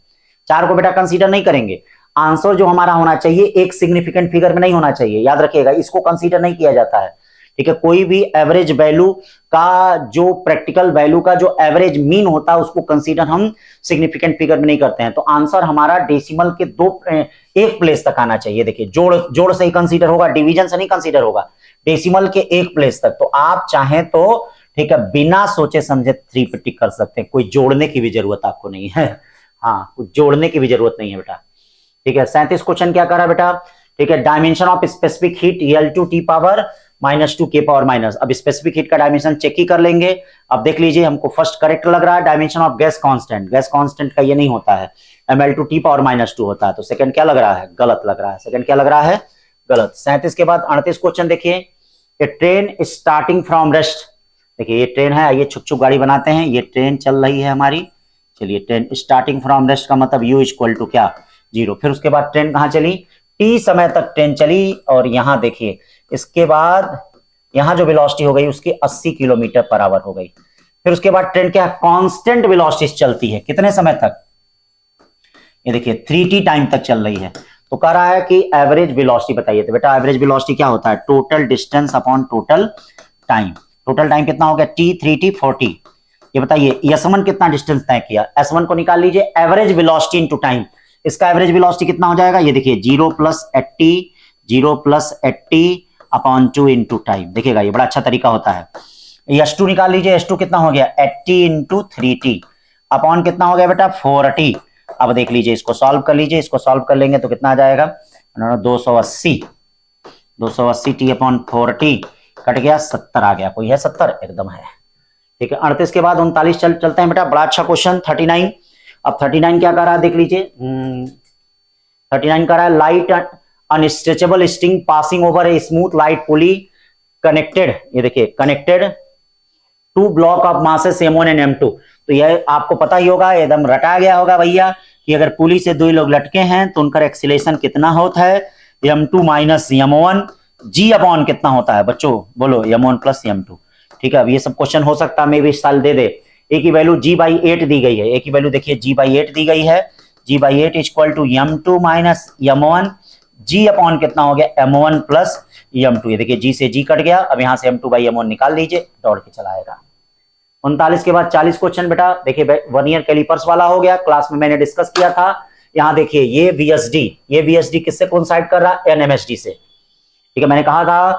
4 को बेटा कंसीडर नहीं करेंगे। आंसर जो हमारा होना चाहिए एक सिग्निफिकेंट फिगर में नहीं होना चाहिए, याद रखिएगा, इसको कंसीडर नहीं किया जाता है, ठीक है। कोई भी एवरेज वैल्यू का जो प्रैक्टिकल वैल्यू का जो एवरेज मीन होता है उसको कंसीडर हम सिग्निफिकेंट फिगर में नहीं करते हैं। तो आंसर हमारा डेसिमल के एक प्लेस तक आना चाहिए। देखिए जोड़ से ही कंसीडर होगा, डिवीजन से नहीं कंसीडर होगा, डेसिमल के एक प्लेस तक। तो आप चाहें तो ठीक है बिना सोचे समझे 3 पे टिक कर सकते हैं, कोई जोड़ने की भी जरूरत आपको नहीं है, हाँ कुछ जोड़ने की भी जरूरत नहीं है बेटा, ठीक है। 37 क्वेश्चन क्या कर रहा है बेटा, ठीक है, dimension of specific heat L2T power -2 K power minus. अब स्पेसिफिक हीट का डायमेंशन चेक ही कर लेंगे। अब देख लीजिए हमको फर्स्ट करेक्ट लग रहा है, dimension of gas constant, gas constant का ये नहीं होता है, mL2T पावर -2 होता है। तो सेकंड क्या लग रहा है, गलत लग रहा है, सेकंड क्या लग रहा है, गलत। 37 के बाद 38 क्वेश्चन देखिए, ट्रेन स्टार्टिंग फ्रॉम रेस्ट। देखिए ये ट्रेन है, ये छुक छुक गाड़ी बनाते हैं, ये ट्रेन चल रही है हमारी, चलिए ट्रेन स्टार्टिंग फ्रॉम रेस्ट का मतलब U इक्वल टू क्या, 0। फिर उसके बाद ट्रेन कहां चली, T समय तक ट्रेन चली, और यहां देखिए इसके बाद यहां जो वेलोसिटी हो गई उसकी 80 किलोमीटर पर आवर हो गई। फिर उसके बाद ट्रेन क्या कांस्टेंट वेलोसिटी चलती है, कितने समय तक, ये देखिए 3T टाइम तक चल रही है। तो कह रहा है कि एवरेज वेलोसिटी बताइए। तो बेटा एवरेज वेलोसिटी क्या होता है, total distance upon total time. Total time कितना हो गया, T 3T 40। ये बताइए S1 कितना डिस्टेंस तय किया, S1 को निकाल लीजिए, एवरेज वेलोसिटी इनटू टाइम। इसका एवरेज वेलोसिटी कितना हो जाएगा, ये देखिए 0 + 80 अपॉन 2 इंटू टाइम। देखिएगा ये बड़ा अच्छा तरीका होता है। S2 निकाल लीजिए, S2 कितना हो गया 80 इंटू 3T अपॉन कितना हो गया बेटा 40। अब देख लीजिए इसको सॉल्व कर लीजिए, इसको सॉल्व कर लेंगे तो कितना आ जाएगा 280 T अपॉन 40 कट गया 70 आ गया, कोई है 70, एकदम है, ठीक है। 38 के बाद 39 चलते हैं बेटा, बड़ा अच्छा क्वेश्चन 39। अब 39 क्या कर रहा है देख लीजिए, 39 कर रहा है light unstretchable string passing over a smooth light pulley connected, ये देखिए connected to block of masses M1 and M2। तो यह आपको पता ही होगा, एकदम रटाया गया होगा भैया कि अगर पुली से 2 लोग लटके हैं तो उनका एक्सीलरेशन कितना होता है, M2 - M1 G अपॉन कितना होता है बच्चों, बोलो M1 + M2, ठीक है। अब ये सब क्वेश्चन हो सकता है मे भी इस साल दे दे। ए की वैल्यू G/8 दी गई है, ए की वैल्यू देखिए G/8 दी गई है, G/8 equal to M2 - M1 G upon कितना हो गया M1 + M2। ये देखिए G से G कट गया, अब यहां से M2/M1 निकाल लीजिए, दौड़ के चला आएगा। 39 के बाद 40 क्वेश्चन बेटा, देखिए वर्नियर कैलिपर्स वाला हो गया, क्लास में मैंने डिस्कस किया था। यहां देखिए ये VSD किससे कोइंसाइड कर रहा है, NMSD से, ठीक है। मैंने कहा था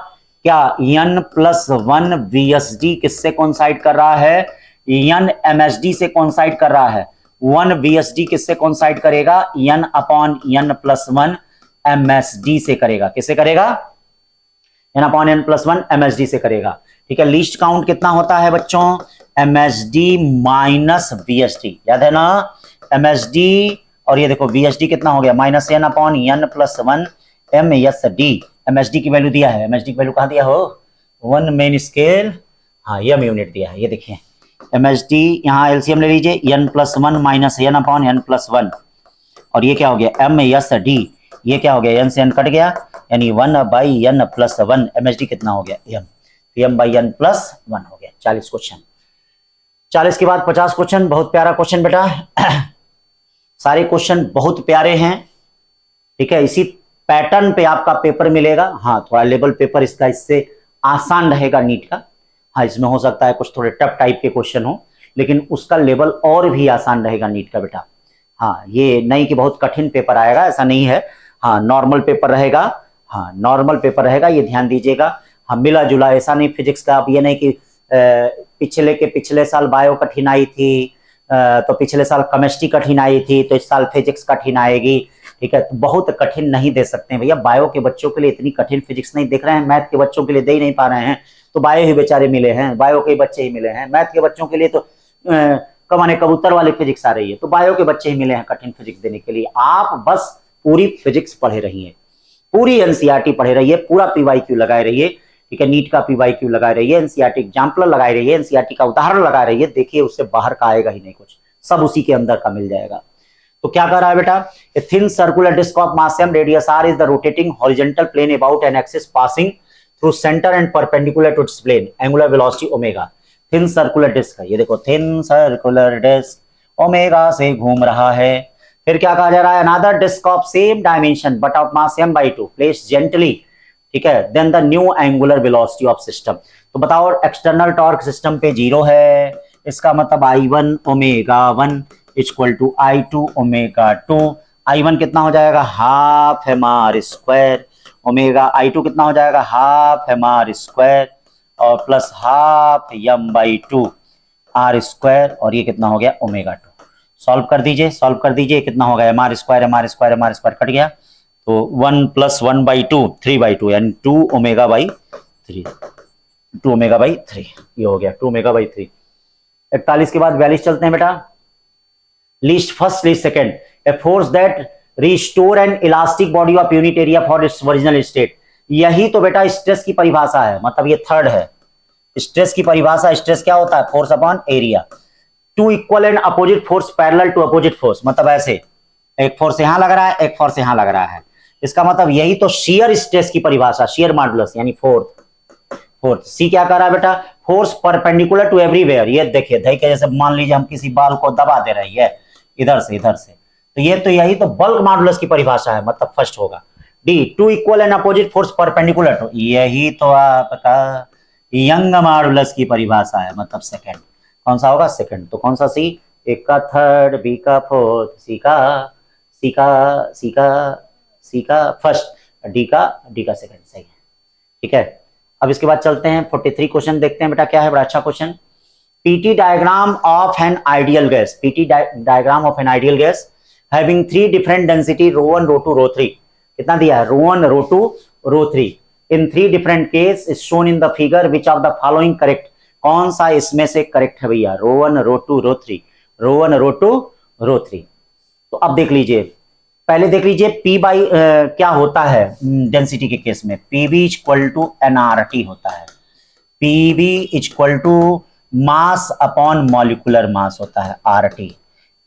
क्या N+1 VSD किससे कोइंसाइड कर रहा है, NMSD से कोइंसाइड कर रहा है। 1 VSD किससे कोइंसाइड करेगा, N/N+1 MSD से करेगा, किससे करेगा, N/N+1 MSD से करेगा, ठीक है। लीस्ट काउंट कितना होता है बच्चों, MSD - VSD, याद है ना, MSD, और ये देखो VSD कितना हो गया -N/N+1 MSD। MSD की वैल्यू दिया है, MSD की वैल्यू कहां दिया हो, 1 मेन स्केल, हाँ M यूनिट दिया है, ये देखिए MSD, यहाँ LCM ले लीजिए, N+1 - N/N+1, और ये क्या हो गया MSD, ये क्या हो गया N से N कट गया, यानी 1/N+1, MSD कितना हो गया M, M/N+1 हो गया। 40 क्वेश्चन। 40 के बाद 50 क्वेश्चन, बहुत प्यारा क्वेश्चन बेटा सारे क्वेश्चन बहुत प्यारे हैं, ठीक है। इसी पैटर्न पे आपका पेपर मिलेगा, हाँ थोड़ा लेवल पेपर इसका इससे आसान रहेगा नीट का, हाँ इसमें हो सकता है कुछ थोड़े टफ टाइप के क्वेश्चन हो, लेकिन उसका लेवल और भी आसान रहेगा नीट का बेटा। हाँ ये नहीं कि बहुत कठिन पेपर आएगा, ऐसा नहीं है, हाँ नॉर्मल पेपर रहेगा, हाँ नॉर्मल पेपर रहेगा, ये ध्यान दीजिएगा। हाँ मिला जुला, ऐसा नहीं फिजिक्स का, अब ये नहीं कि पिछले साल बायो कठिन आई थी तो पिछले साल केमिस्ट्री कठिन आई थी तो इस साल फिजिक्स कठिन आएगी, ठीक है। तो बहुत कठिन नहीं दे सकते हैं भैया, बायो के बच्चों के लिए इतनी कठिन फिजिक्स नहीं देख रहे हैं, मैथ के बच्चों के लिए दे ही नहीं पा रहे हैं, तो बायो ही बेचारे मिले हैं, बायो के बच्चे ही मिले हैं। मैथ के बच्चों के लिए तो कमाने कबूतर वाली फिजिक्स आ रही है, तो बायो के बच्चे ही मिले हैं कठिन फिजिक्स देने के लिए। आप बस पूरी फिजिक्स पढ़े रहिए, पूरी एनसीईआरटी पढ़े रहिए, पूरा पीवाईक्यू लगाए रहिए, ठीक है, नीट का पीवाईक्यू लगाए रहिए, एनसीईआरटी एग्जाम्पल लगाए रहिए, एनसीईआरटी का उदाहरण लगाए रहिए, देखिए उससे बाहर का आएगा ही नहीं कुछ, सब उसी के अंदर का मिल जाएगा। तो क्या कर रहा है बेटा, a thin circular disc of mass m radius r is the rotating horizontal plane about an axis passing through centre and perpendicular to its plane, angular velocity omega. Thin circular disc है, ये देखो थिन सर्कुलर डिस्क ओमेगा से घूम रहा है। फिर क्या कहा जा रहा है, another disc of same dimension but of mass m/2 place gently, ठीक है, then the new angular velocity of system. तो बताओ एक्सटर्नल टॉर्क सिस्टम पे 0 है, इसका मतलब I1 omega 1 equal to I2 omega 2। I1 कितना हो जाएगा, half M R square, omega I2 कितना हो जाएगा, हाफ एम आर स्क्वायर और प्लस हाफ m/2 r स्क्वायर, और ये कितना हो गया ओमेगा 2। सॉल्व कर दीजिए, सॉल्व कर दीजिए, कितना हो गया mr square mr square mr square cut गया, तो 1 प्लस 1/2 3/2 यानी 2 ओमेगा बाई 3, 2 ओमेगा बाई 3, ये हो गया 2 ओमेगा बाई 3। 41 के बाद 42 चलते हैं बेटा, least first least second, a force that restore N elastic body of unit area for its original state. यही तो बेटा स्ट्रेस की परिभाषा है, मतलब ये थर्ड है स्ट्रेस की परिभाषा। स्ट्रेस क्या होता है, force upon area. Two equal and opposite force parallel to opposite force, मतलब ऐसे एक फोर्स यहां लग रहा है, एक फोर्स यहां लग रहा है, इसका मतलब यही तो शियर स्ट्रेस की परिभाषा, शियर मॉडुलस यानी फोर्थ। सी क्या कर रहा है बेटा, फोर्स परपेंडिकुलर टू एवरीवेयर। ये देखिए देखिए, जैसे मान लीजिए हम किसी बाल को दबा दे रही है इधर से, तो ये तो यही तो बल्क मॉडुलस की परिभाषा है, मतलब फर्स्ट होगा। D two equal and opposite force perpendicular to, यही तो आपका यंग मॉडुलस की परिभाषा है, मतलब सेकंड। कौन सा होगा, सेकंड। तो कौन सा, सी, एक का थर्ड, बी का फोर्थ, सी का फर्स्ट, डी का सेकंड, सही है, ठीक है। अब इसके बाद चलते हैं 43 क्वेश्चन देखते हैं बेटा, क्या है, बड़ा अच्छा question. P T diagram of an ideal gas, P T diagram of an ideal gas having 3 different density ρ1 ρ2 ρ3, कितना दिया है, ρ1 ρ2 ρ3 in 3 different case is shown in the figure, which of the following correct, कौन सा इसमें से करेक्ट है भैया, ρ1 ρ2 ρ3। तो अब देख लीजिए, पहले देख लीजिए P बाई क्या होता है डेंसिटी के केस में, PV इक्वल टू nRT होता है, PV equal to mass upon molecular mass होता है RT।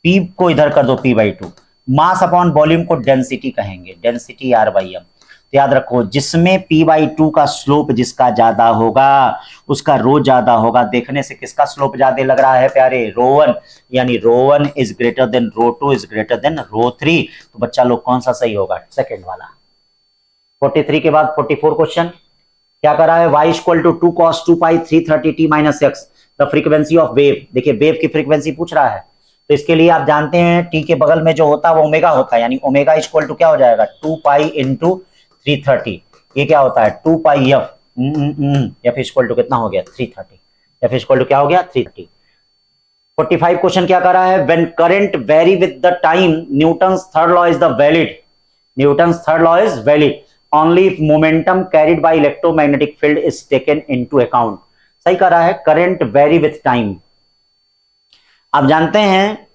P को इधर कर दो P/2, मास अपॉन वॉल्यूम को डेंसिटी कहेंगे, डेंसिटी R/m। तो याद रखो, जिसमें P/2 का स्लोप जिसका ज्यादा होगा उसका रो ज्यादा होगा। देखने से किसका स्लोप ज्यादा लग रहा है प्यारे, ρ1, यानी ρ1 is greater than ρ2 is greater than ρ3। तो बच्चा लोग कौन सा सही होगा, सेकंड वाला। 43 के बाद 44 क्वेश्चन क्या कर रहा है, y equal to 2 cos 2 pi 330t minus X the frequency of wave. देखिए वेव की फ्रीक्वेंसी पूछ रहा है, तो इसके लिए आप जानते हैं टी के बगल में जो होता है वो ओमेगा होता है, यानी ओमेगा इक्वल टू क्या हो जाएगा, 2 पाई इंटू 330, ये क्या होता है 2 पाई एफ इक्वल टू कितना हो गया 330, एफ इक्वल टू क्या हो गया 330। 45 क्वेश्चन क्या कर रहा है, when current very with the time Newton's third law is the valid, Newton's third law is valid only if momentum carried by electromagnetic field is taken into account. सही कर रहा है, करंट वेरी विथ टाइम। आप जानते हैं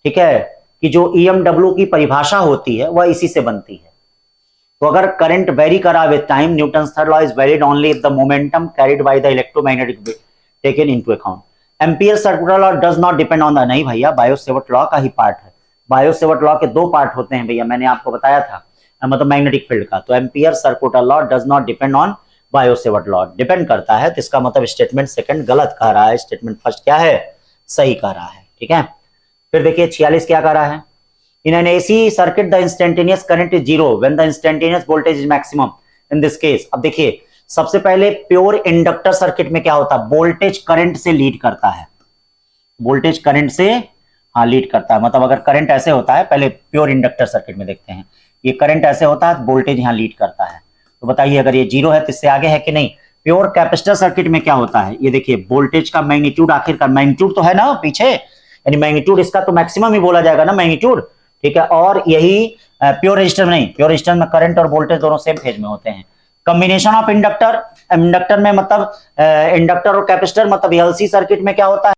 ठीक है कि जो EMW की परिभाषा होती है वह इसी से बनती है। तो अगर करंट वेरी करा with time, Newton's third law is valid only if the momentum carried by the electromagnetic taken into account. Ampere circular law does not depend on the, नहीं भैया बायो-सेवर्ट लॉ का ही पार्ट है। बायो-सेवर्ट लॉ के 2 पार्ट होते हैं भैया, मैंने आपको बताया था, मतलब मैग्नेटिक फील्ड का। तो ampere circular law does not depend on Biot-Savart law, depend करता है। तो इसका मतलब स्टेटमेंट सेकंड गलत कह रहा है, स्टेटमेंट फर्स्ट क्या है, सही कह रहा है, ठीक है। फिर देखिए 46 क्या कह रहा है, in an AC circuit the instantaneous current is 0 when the instantaneous voltage is maximum in this case. अब देखिए सबसे पहले प्योर इंडक्टर सर्किट में क्या होता है, वोल्टेज करंट से लीड करता है, वोल्टेज करंट से लीड करता है। मतलब अगर करंट ऐसे होता है, पहले प्योर इंडक्टर सर्किट में देखते हैं, ये करंट ऐसे होता है, वोल्टेज यहाँ लीड करता है। तो बताइए अगर ये 0 है तो इससे आगे है कि नहीं। प्योर कैपेसिटर सर्किट में क्या होता है, ये देखिए वोल्टेज का मैग्नीट्यूड, आखिरकार मैग्नीट्यूड तो है ना पीछे, यानी मैग्नीट्यूड इसका तो मैक्सिमम ही बोला जाएगा ना मैग्नीट्यूड, ठीक है। और यही प्योर रेजिस्टर में नहीं, प्योर रेजिस्टर में करंट और वोल्टेज दोनों सेम फेज में होते हैं। कॉम्बिनेशन ऑफ इंडक्टर, इंडक्टर में मतलब इंडक्टर और कैपेसिटर, मतलब एलसी सर्किट में क्या होता है,